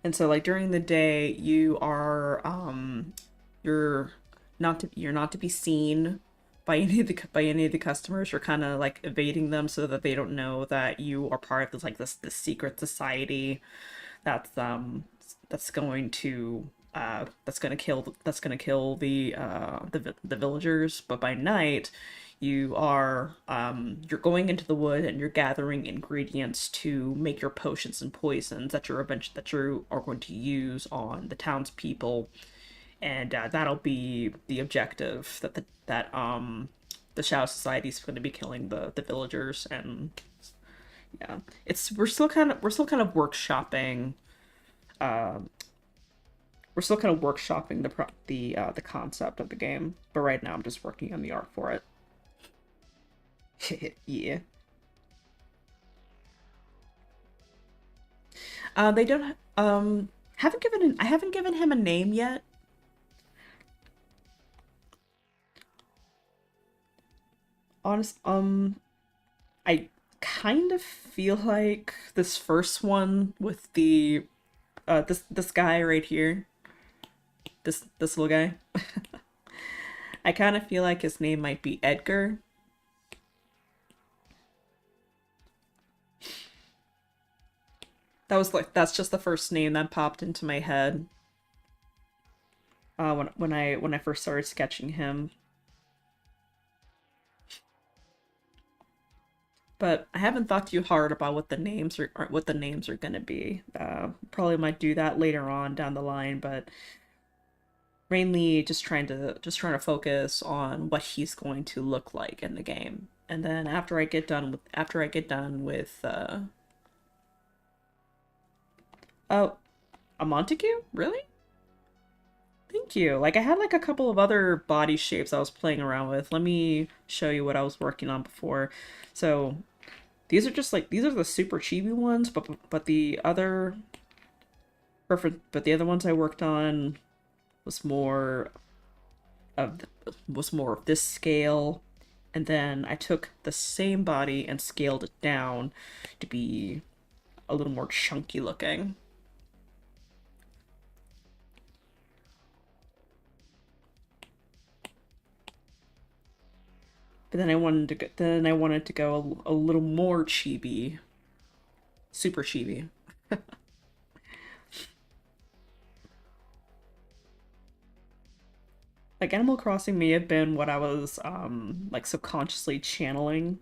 And so like during the day you're not to be seen by any of the customers. You're kind of like evading them so that they don't know that you are part of this secret society that's going to that's going to kill the villagers. But by night you're going into the wood and you're gathering ingredients to make your potions and poisons that you are going to use on the townspeople, and that'll be the objective the Shadow Society is going to be killing the villagers. And yeah, it's we're still kind of workshopping uh, the concept of the game, but right now I'm just working on the art for it. Yeah. They don't I haven't given him a name yet. Honest I kind of feel like this first one with the this guy right here, this little guy. I kind of feel like his name might be Edgar. That's just the first name that popped into my head when I first started sketching him. But I haven't thought too hard about what the names are gonna be. Probably might do that later on down the line, but mainly just trying to focus on what he's going to look like in the game. And then after I get done with oh, a Montague? Really? Thank you. Like I had like a couple of other body shapes I was playing around with. Let me show you what I was working on before. So these are the super chibi ones, but the other ones I worked on was of was more of this scale, and then I took the same body and scaled it down to be a little more chunky looking. But then I wanted to go a little more chibi, super chibi. Like Animal Crossing may have been what I was like subconsciously channeling.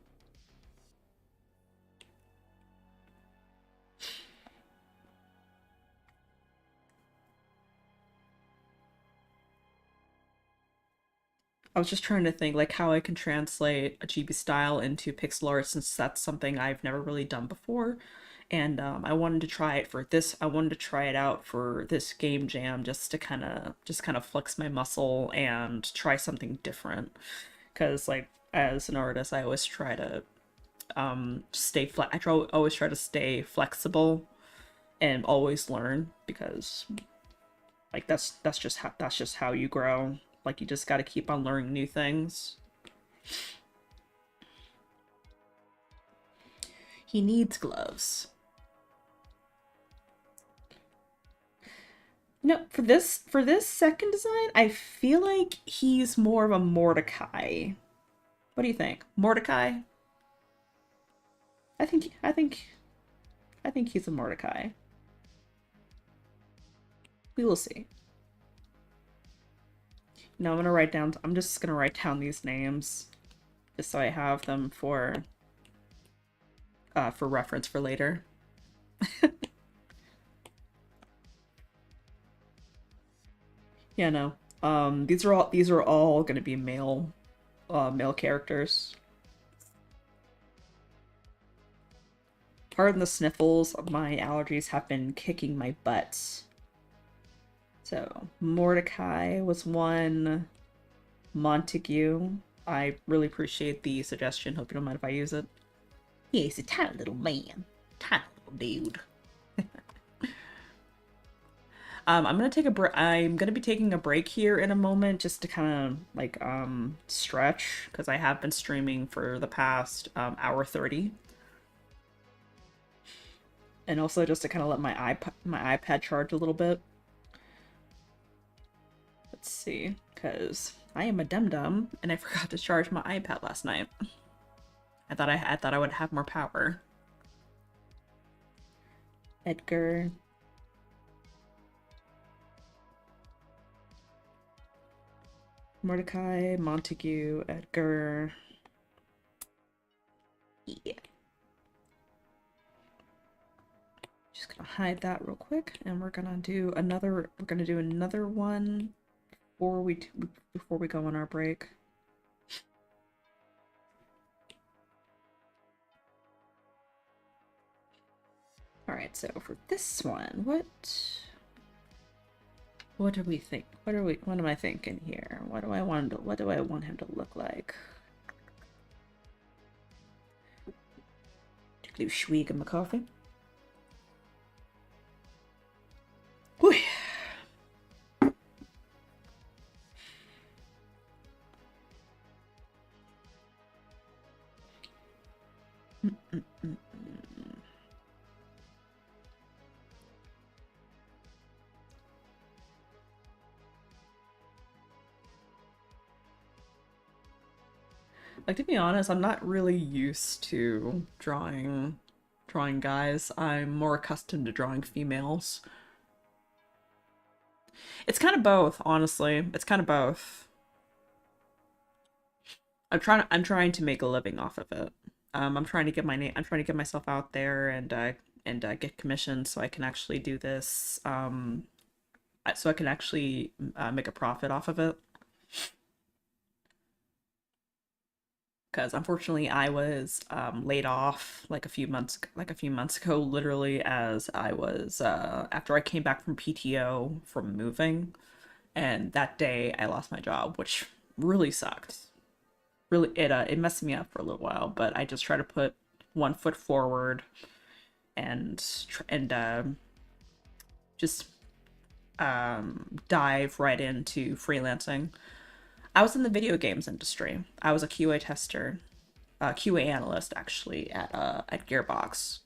I was just trying to think like how I can translate a chibi style into pixel art, since that's something I've never really done before. And I wanted to try it for this. I wanted to try it out for this game jam just to kind of flex my muscle and try something different. Because like as an artist, I always try to always try to stay flexible and always learn, because like that's just how you grow. Like you just got to keep on learning new things. He needs gloves. No, for this second design, I feel like he's more of a Mordecai. What do you think? Mordecai? I think I think I think he's a Mordecai. We will see. No, I'm just gonna write down these names just so I have them for reference for later. Yeah, no. These are all gonna be male characters. Pardon the sniffles, my allergies have been kicking my butt. So, Mordecai was one. Montague. I really appreciate the suggestion. Hope you don't mind if I use it. Yeah, he's a tiny little man. Tiny little dude. I'm gonna be taking a break here in a moment just to kind of like stretch because I have been streaming for the past hour 30. And also just to kind of let my iPad charge a little bit. Let's see, because I am a dum dum and I forgot to charge my iPad last night. I thought I would have more power. Edgar. Mordecai, Montague, Edgar. Yeah. Just gonna hide that real quick, and we're gonna do another. We're gonna do another one before we go on our break. All right. So for this one, what do we think? What am I thinking here? What do I want him to look like? Take a little swig of my coffee. Whew. Like, to be honest, I'm not really used to drawing guys. I'm more accustomed to drawing females. It's kind of both, honestly. It's kind of both. I'm trying to make a living off of it. I'm trying to get my name I'm trying to get myself out there and get commissioned so I can actually do this so I can actually make a profit off of it. Because unfortunately I was laid off like a few months ago, literally as I was after I came back from PTO from moving, and that day I lost my job, which really sucked. Really, it messed me up for a little while, but I just try to put one foot forward and just dive right into freelancing. I was in the video games industry. I was a QA tester, QA analyst actually at Gearbox.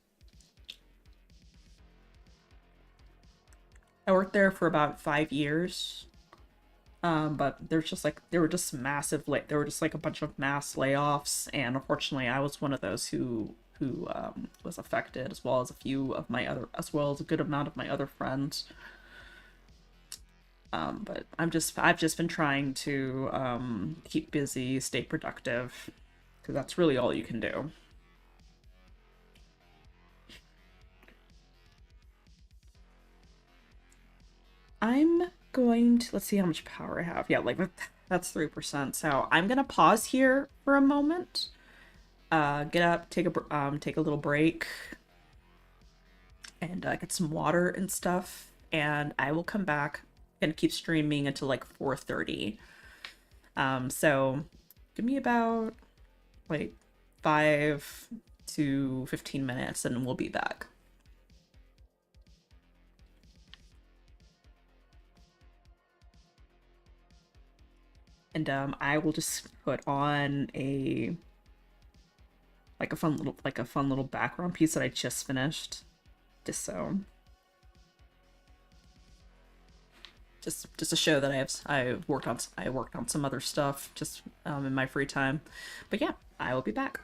I worked there for about 5 years. But there were just there were just like a bunch of mass layoffs, and unfortunately, I was one of those who was affected, as well as a good amount of my other friends. But I've just been trying to keep busy, stay productive, because that's really all you can do. I'm going to let's see how much power I have. Yeah, like that's 3%. So I'm gonna pause here for a moment. Get up, take a little break, and get some water and stuff. And I will come back and keep streaming until like 4:30. So give me about like 5 to 15 minutes, and we'll be back. And I will just put on a fun little background piece that I just finished, just so just to show that I worked on some other stuff just in my free time. But yeah, I will be back.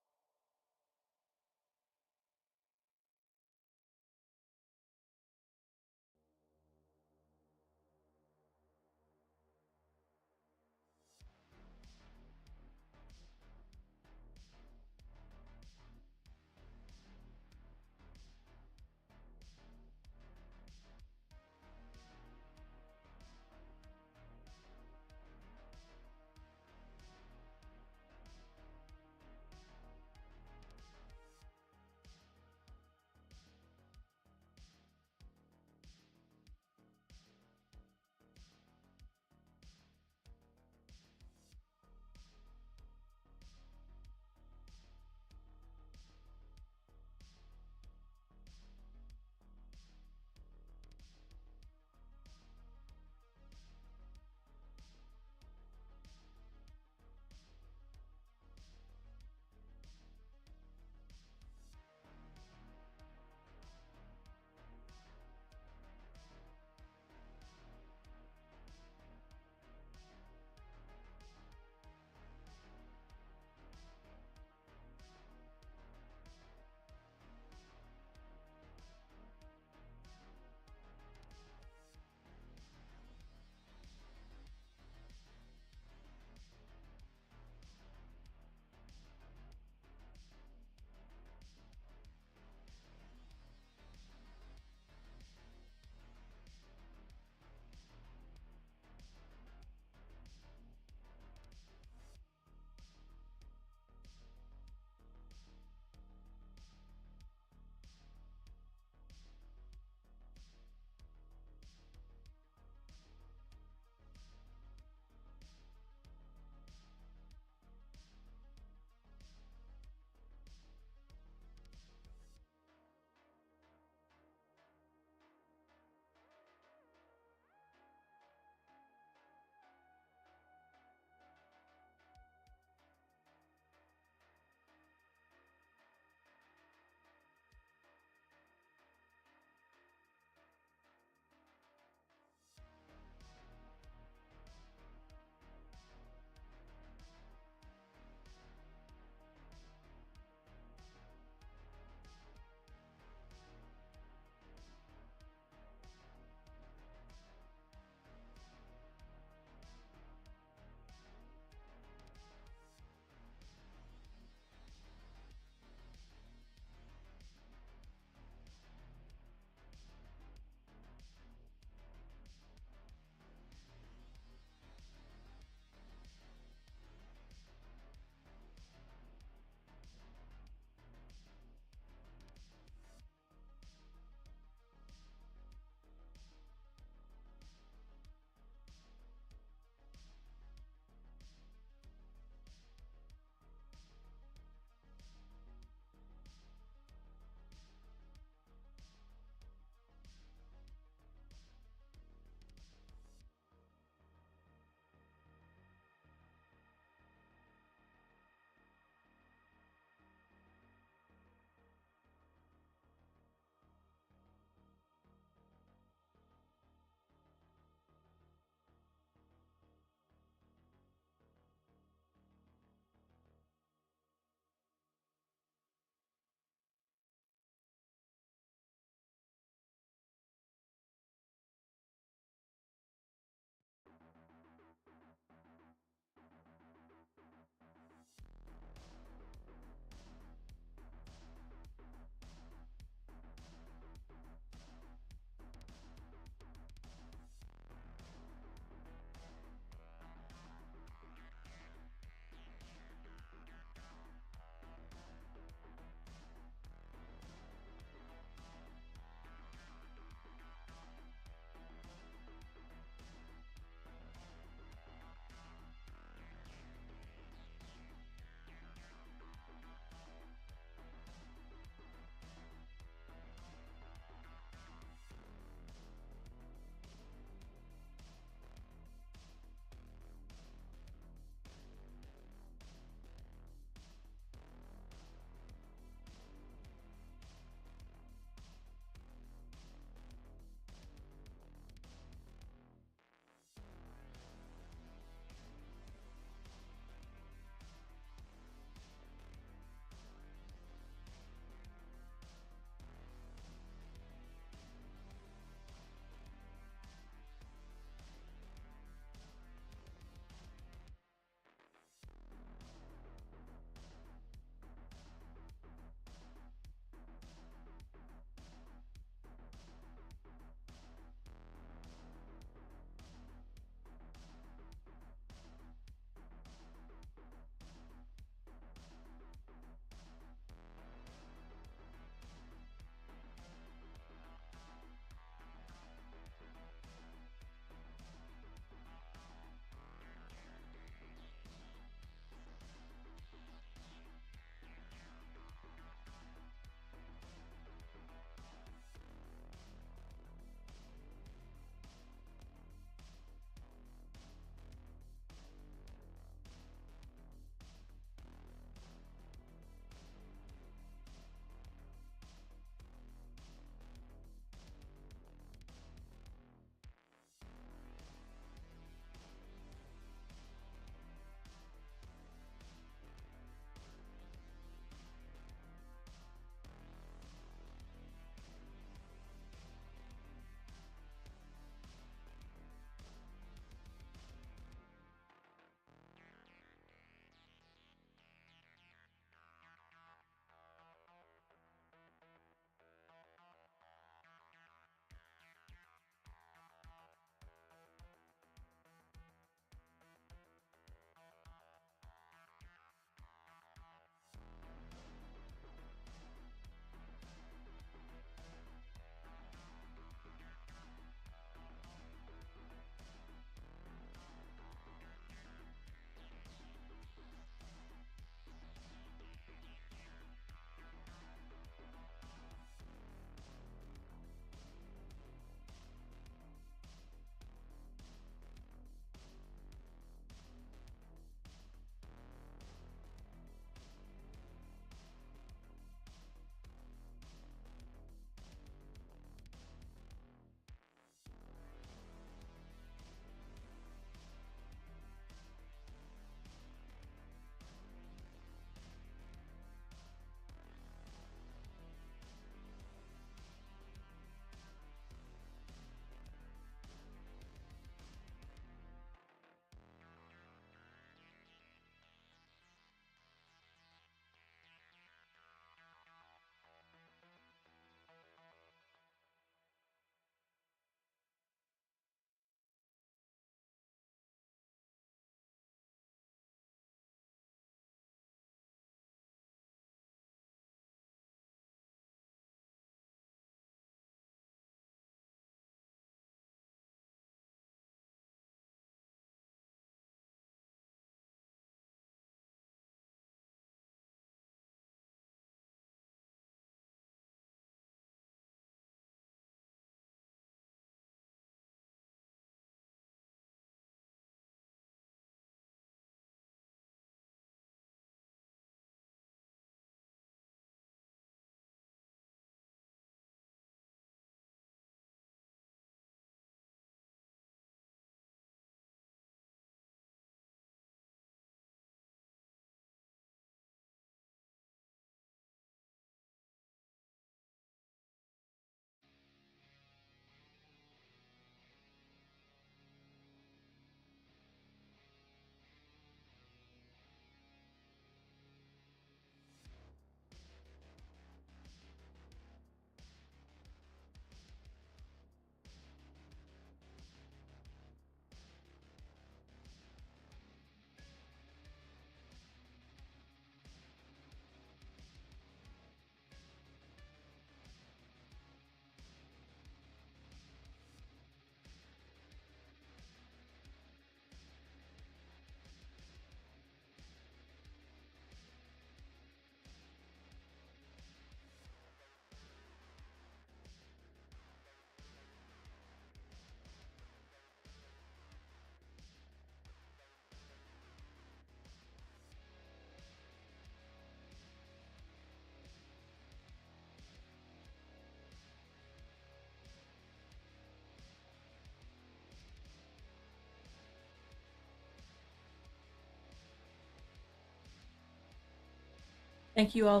Thank you all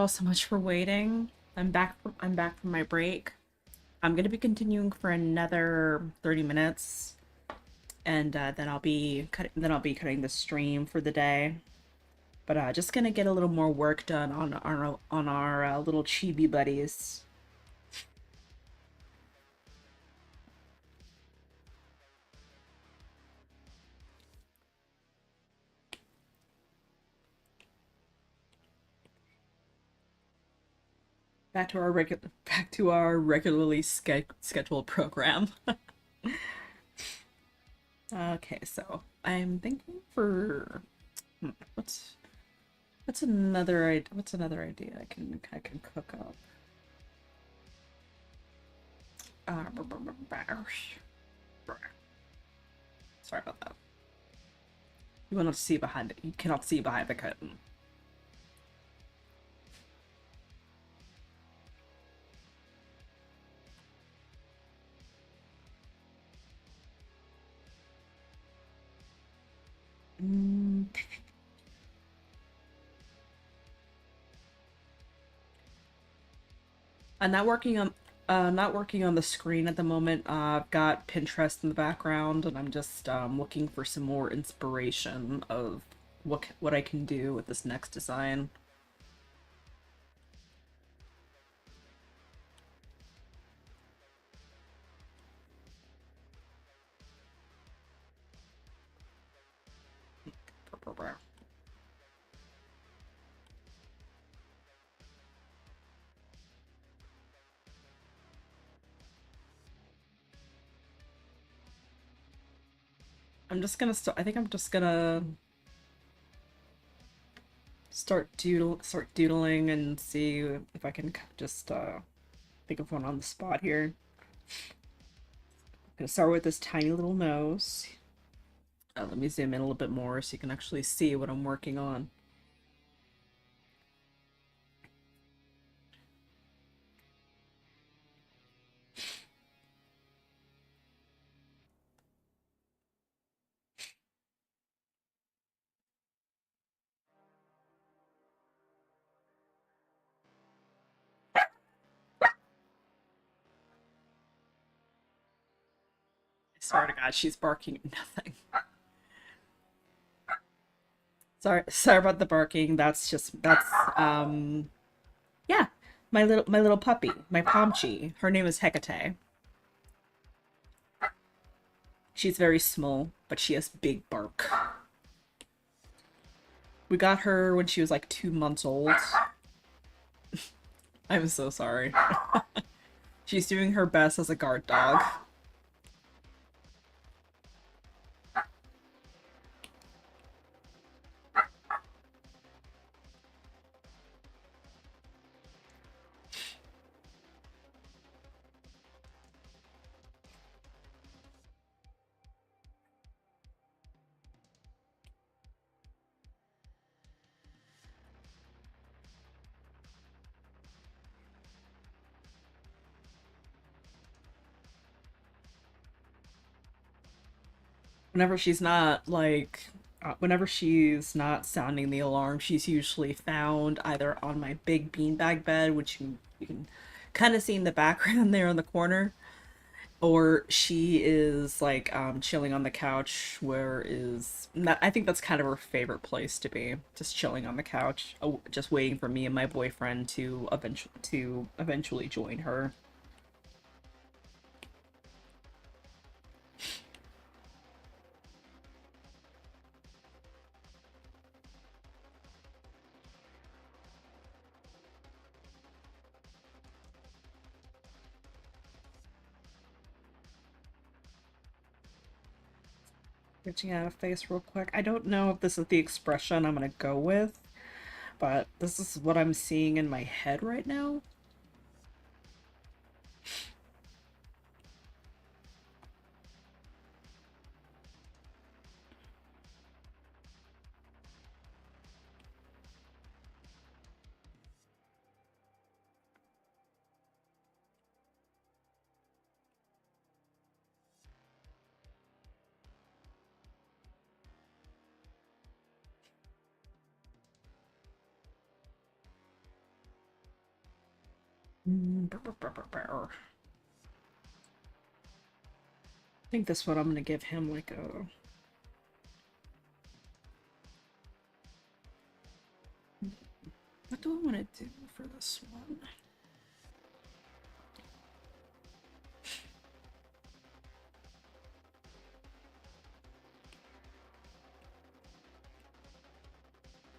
so much for waiting. I'm back from my break. I'm gonna be continuing for another 30 minutes, and then I'll be cutting the stream for the day. But just gonna get a little more work done on our little chibi buddies. Back to our regularly scheduled program. Okay, so I'm thinking for what's what's another idea I can cook up. Uh, Sorry about that. You will not see behind it. You cannot see behind the curtain. Mm. I'm not working on the screen at the moment. I've got Pinterest in the background, and I'm just looking for some more inspiration of what I can do with this next design. I think I'm just gonna start doodling and see if I can just think of one on the spot here. I'm gonna start with this tiny little nose. Let me zoom in a little bit more so you can actually see what I'm working on. I swear to God, she's barking at nothing. Sorry about the barking. That's yeah, my little puppy, my Pomchi. Her name is Hecate. She's very small, but she has big bark. We got her when she was like 2 months old. I'm so sorry. She's doing her best as a guard dog. Whenever she's not like whenever she's not sounding the alarm, she's usually found either on my big beanbag bed, which you can kind of see in the background there in the corner, or she is like chilling on the couch where is that I think that's kind of her favorite place to be, just chilling on the couch, just waiting for me and my boyfriend to eventually join her. Reaching out a face real quick. I don't know if this is the expression I'm gonna go with, but this is what I'm seeing in my head right now. I think this one I'm gonna give him like a... What do I want to do for this one?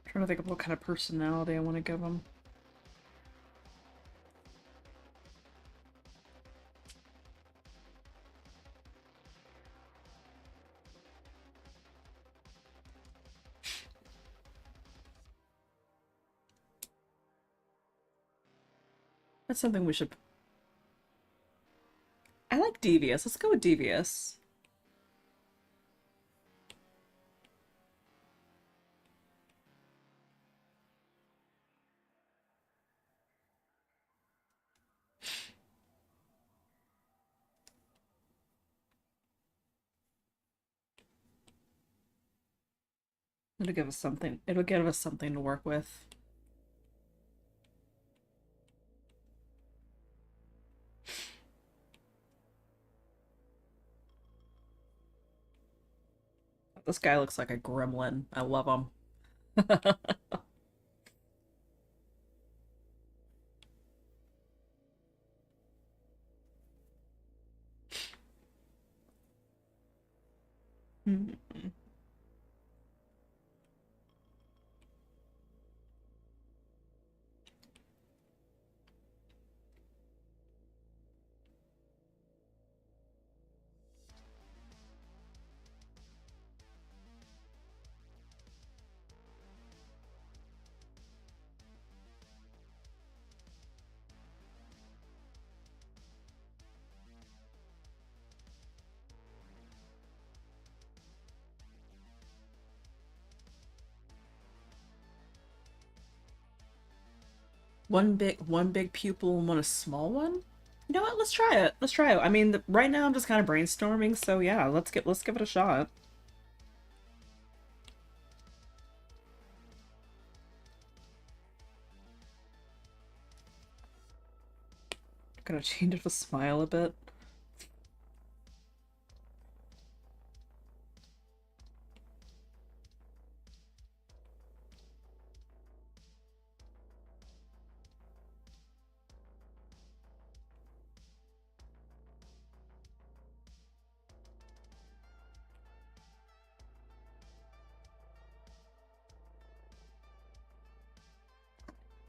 I'm trying to think of what kind of personality I want to give him. That's something we should... I like devious. Let's go with devious. It'll give us something. It'll give us something to work with. This guy looks like a gremlin. I love him. One big pupil and one a small one. You know what? Let's try it. Let's try it. I mean, right now I'm just kind of brainstorming, so yeah, let's give it a shot. Gonna change it to smile a bit.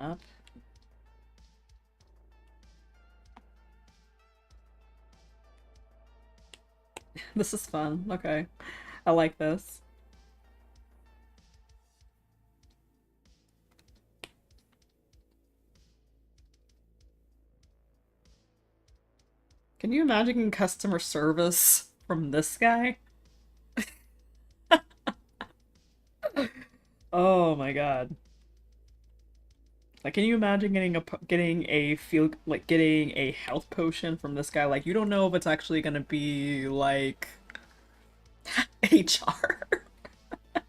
Up. This is fun. Okay. I like this. Can you imagine customer service from this guy? Oh my god. Like, can you imagine getting a health potion from this guy? Like, you don't know if it's actually gonna be like HR. I'm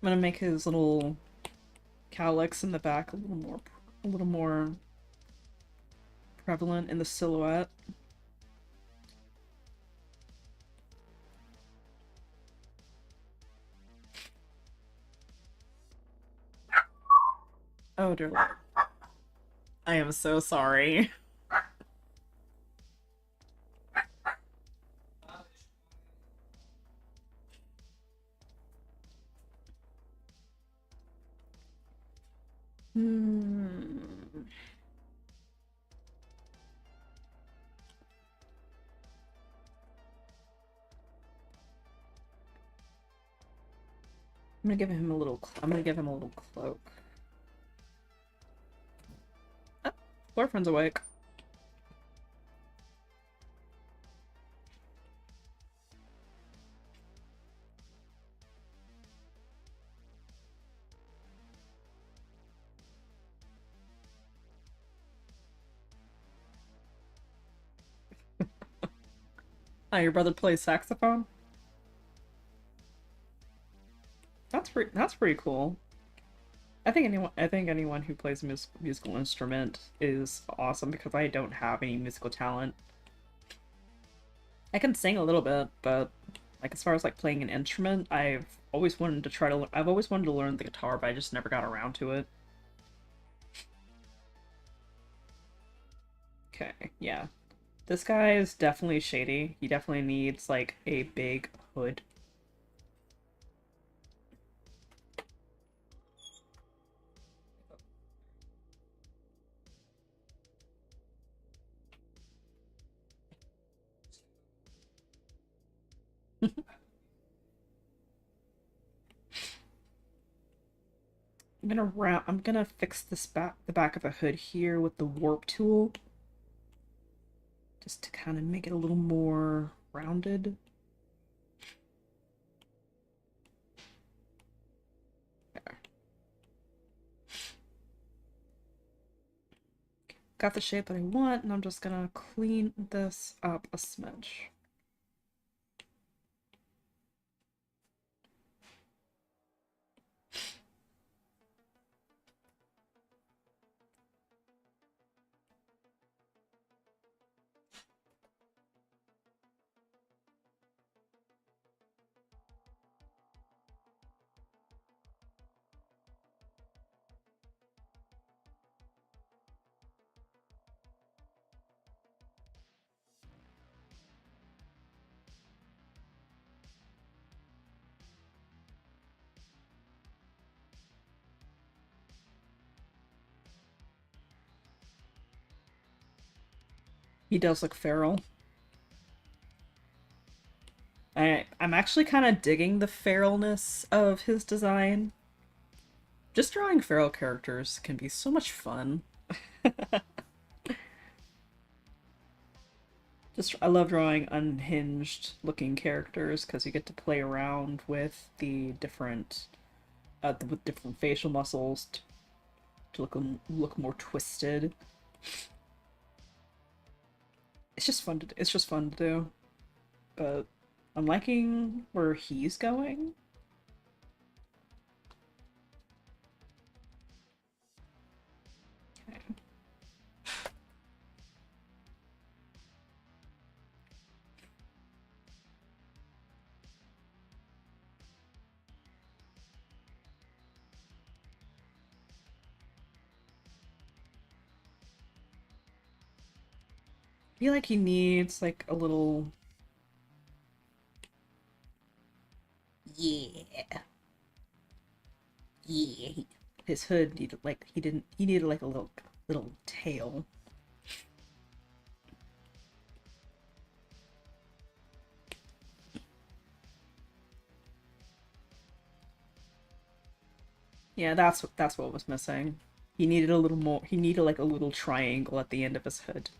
gonna make his little cowlicks in the back a little more prevalent in the silhouette. Oh dear Lord. I am so sorry. Hmm. I'm gonna give him a little cloak. Ah, boyfriend's awake. Oh, your brother plays saxophone? That's pretty cool. I think anyone who plays a musical instrument is awesome because I don't have any musical talent. I can sing a little bit, but like as far as like playing an instrument, I've always wanted to learn the guitar, but I just never got around to it. Okay, yeah. This guy is definitely shady. He definitely needs like a big hood. I'm gonna fix the back of the hood here with the warp tool just to kind of make it a little more rounded. There. Got the shape that I want, and I'm just gonna clean this up a smidge. He does look feral. I'm actually kind of digging the feralness of his design. Just drawing feral characters can be so much fun. Just I love drawing unhinged looking characters because you get to play around with the different with different facial muscles to look more twisted. It's just fun to do. But I'm liking where he's going. Okay. I feel like he needs like a little. Yeah. Yeah. His hood needed like he needed like a little tail. Yeah, that's what was missing. He needed a little more. He needed like a little triangle at the end of his hood.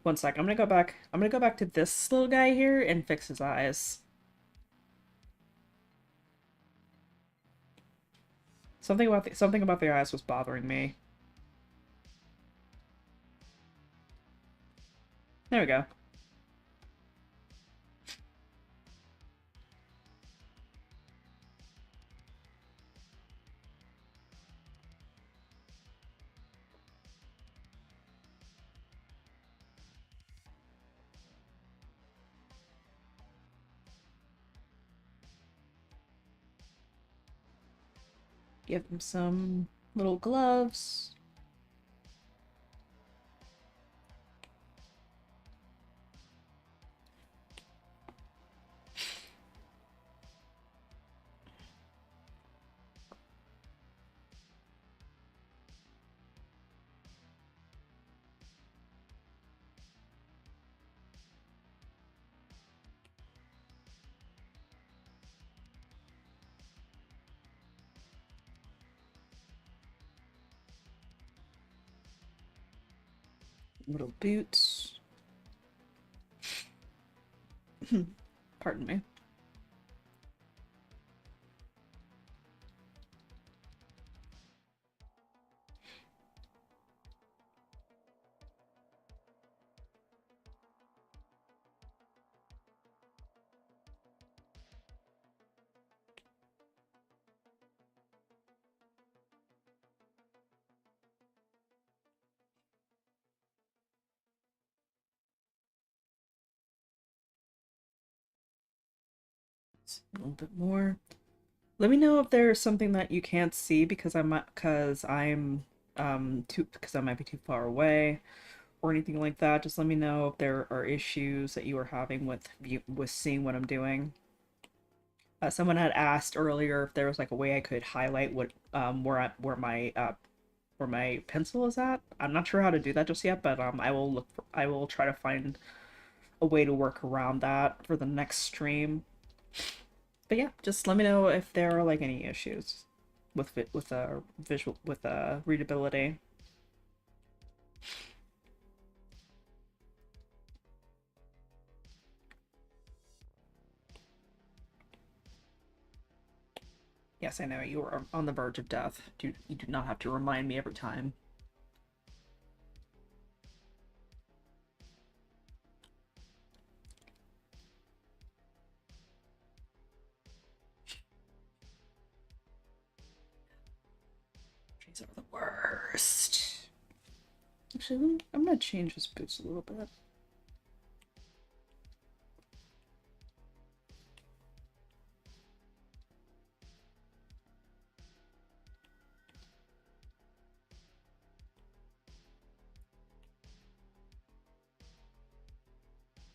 One sec. I'm gonna go back. I'm gonna go back to this little guy here and fix his eyes. Something about the eyes was bothering me. There we go. Give him some little gloves. Little boots. Pardon me. A little bit more. Let me know if there's something that you can't see because because I might be too far away or anything like that. Just let me know if there are issues that you are having with seeing what I'm doing. Someone had asked earlier if there was like a way I could highlight what where my pencil is at. I'm not sure how to do that just yet, but I will try to find a way to work around that for the next stream. But yeah, just let me know if there are like any issues with visual with readability. Yes, I know you are on the verge of death. You do not have to remind me every time. These are the worst. Actually, I'm gonna change his boots a little bit.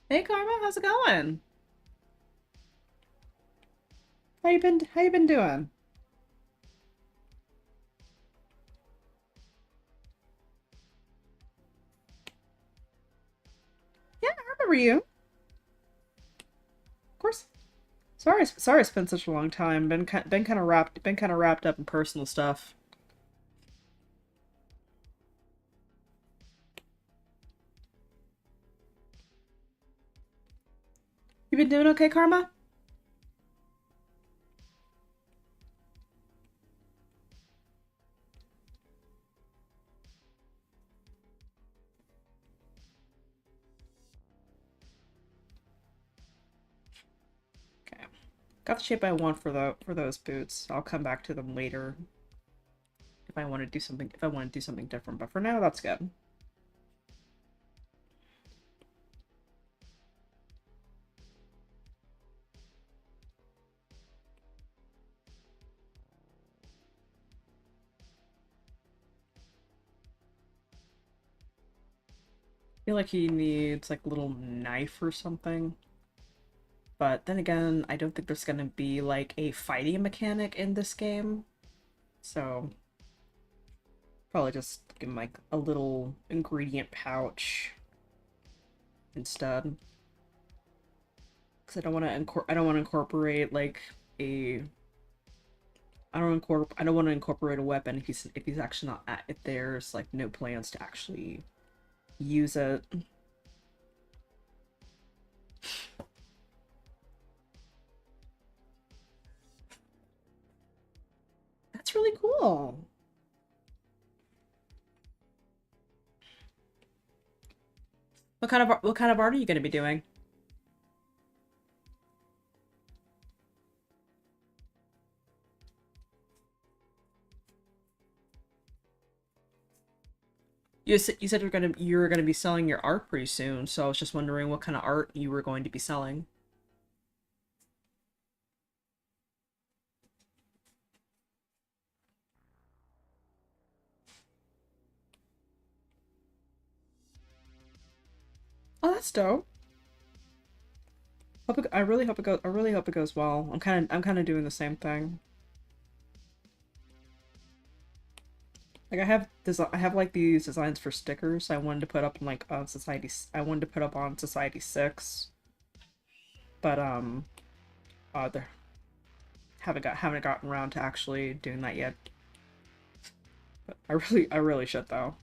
Hey Karma, how's it going? How you been doing? Yeah, I remember you. Of course. Sorry it's been such a long time. Been kind of wrapped up in personal stuff. You been doing okay, Karma? Okay. Got the shape I want for those boots. I'll come back to them later if I want to do something different, but for now that's good. I feel like he needs like a little knife or something. But then again, I don't think there's gonna be like a fighting mechanic in this game. So probably just give him like a little ingredient pouch instead. Because I don't want to incorporate like a I don't want to incorporate a weapon if he's actually not at if there's like no plans to actually use it. That's really cool. What kind of art are you going to be doing? You said you were gonna be selling your art pretty soon, so I was just wondering what kind of art you were going to be selling. Oh, that's dope. I really hope it goes well. I'm kind of doing the same thing. Like I have like these designs for stickers I wanted to put up in like on society I wanted to put up on Society 6, but there haven't gotten around to actually doing that yet. But I really should though.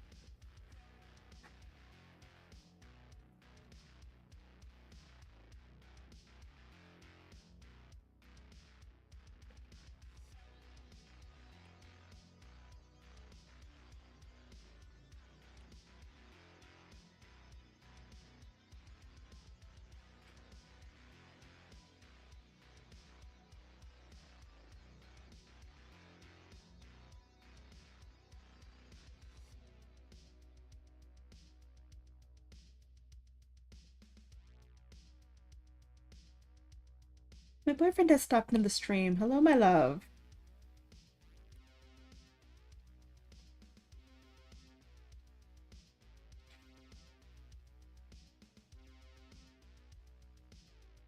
My boyfriend has stopped in the stream. Hello, my love.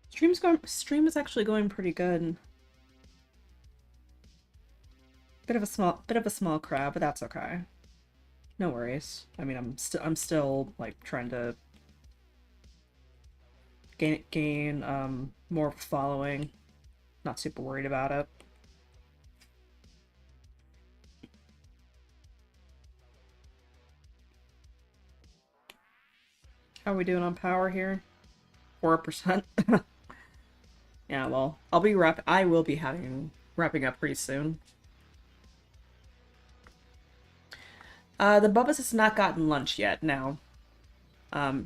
Stream is actually going pretty good. Bit of a small crowd, but that's okay. No worries. I mean, I'm still like trying to gain more following. Not super worried about it. How are we doing on power here? 4%. Yeah, well, I will be wrapping up pretty soon. The Bubba's has not gotten lunch yet, no. I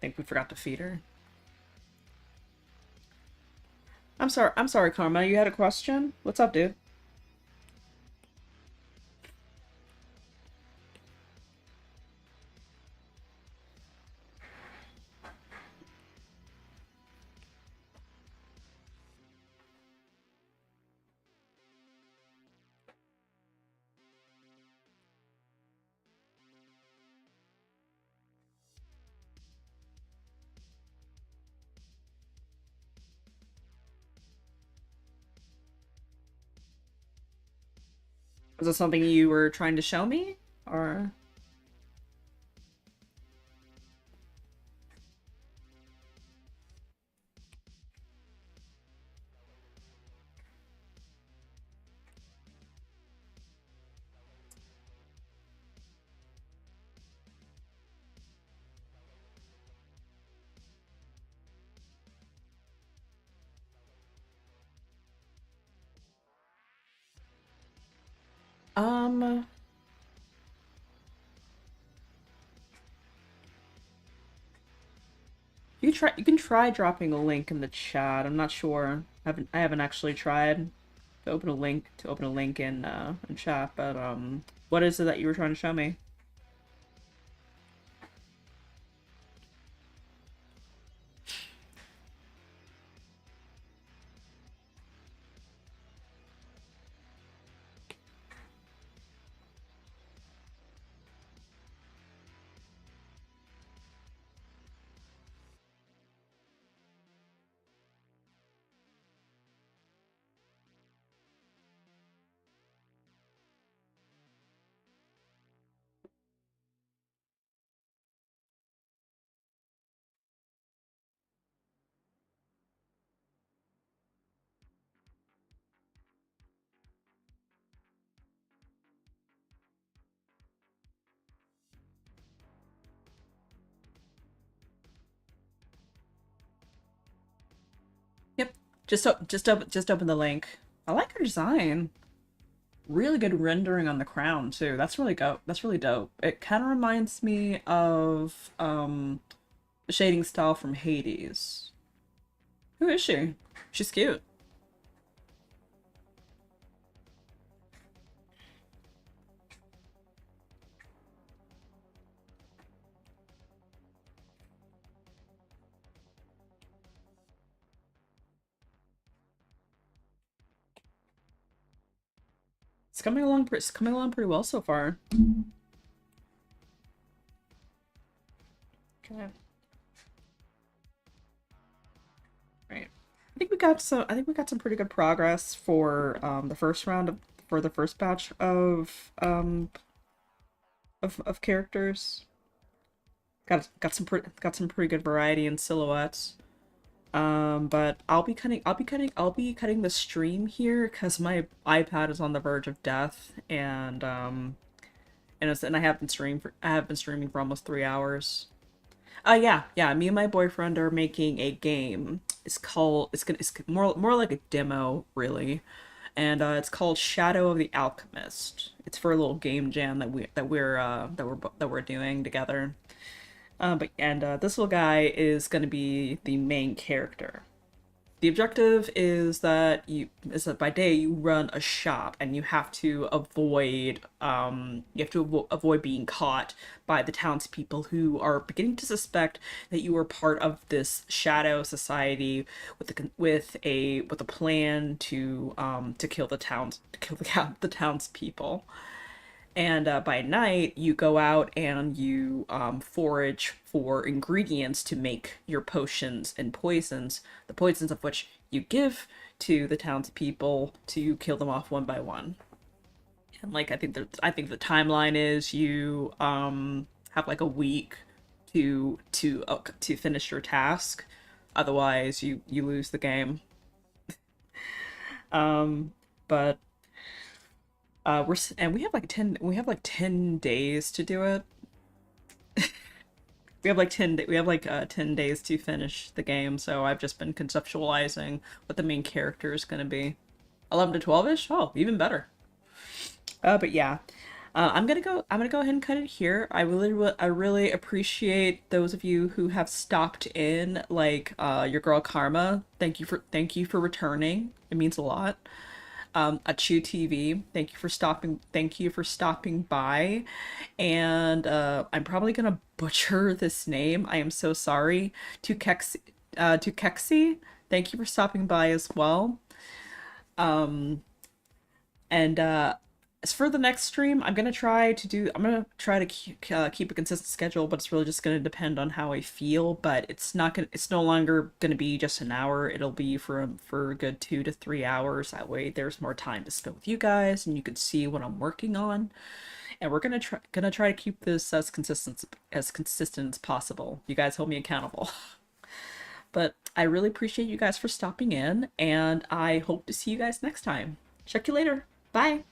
think we forgot to feed her. I'm sorry, Karma, you had a question? What's up, dude? Was this something you were trying to show me? Or... Um, you can try dropping a link in the chat. I'm not sure. I haven't actually tried to open a link in chat, but what is it that you were trying to show me? Yep. Just open the link. I like her design. Really good rendering on the crown too. That's really dope. It kind of reminds me of the shading style from Hades. Who is she? She's cute. It's coming along pretty well so far. Okay. Right. I think we got some pretty good progress for the first round of for the first batch of characters. Got some pretty good variety in silhouettes. But I'll be cutting the stream here because my iPad is on the verge of death, and I have been streaming for almost 3 hours. Yeah. Me and my boyfriend are making a game. It's more like a demo, really, and it's called Shadow of the Alchemist. It's for a little game jam that we're doing together. But and This little guy is gonna be the main character. The objective is that by day you run a shop and you have to avoid being caught by the townspeople who are beginning to suspect that you are part of this shadow society with a plan to kill the townspeople. And by night, you go out and you forage for ingredients to make your potions and poisons, the poisons of which you give to the townspeople to kill them off one by one. And like I think the timeline is you have like a week to finish your task. Otherwise, you lose the game. But we have like 10 days to do it. We have like 10 days to finish the game, so I've just been conceptualizing what the main character is going to be. 11 to 12ish? Oh, even better. But yeah. I'm gonna go ahead and cut it here. I really appreciate those of you who have stopped in, like your girl Karma. Thank you for returning. It means a lot. A Chew TV. Thank you for stopping by. And I'm probably gonna butcher this name. I am so sorry. To Kexi, thank you for stopping by as well. And as for the next stream, I'm gonna try to keep a consistent schedule, but it's really just gonna depend on how I feel. But it's no longer gonna be just an hour. It'll be for a good 2 to 3 hours. That way, there's more time to spend with you guys, and you can see what I'm working on. And we're gonna try to keep this as consistent as possible. You guys hold me accountable. But I really appreciate you guys for stopping in, and I hope to see you guys next time. Check you later. Bye.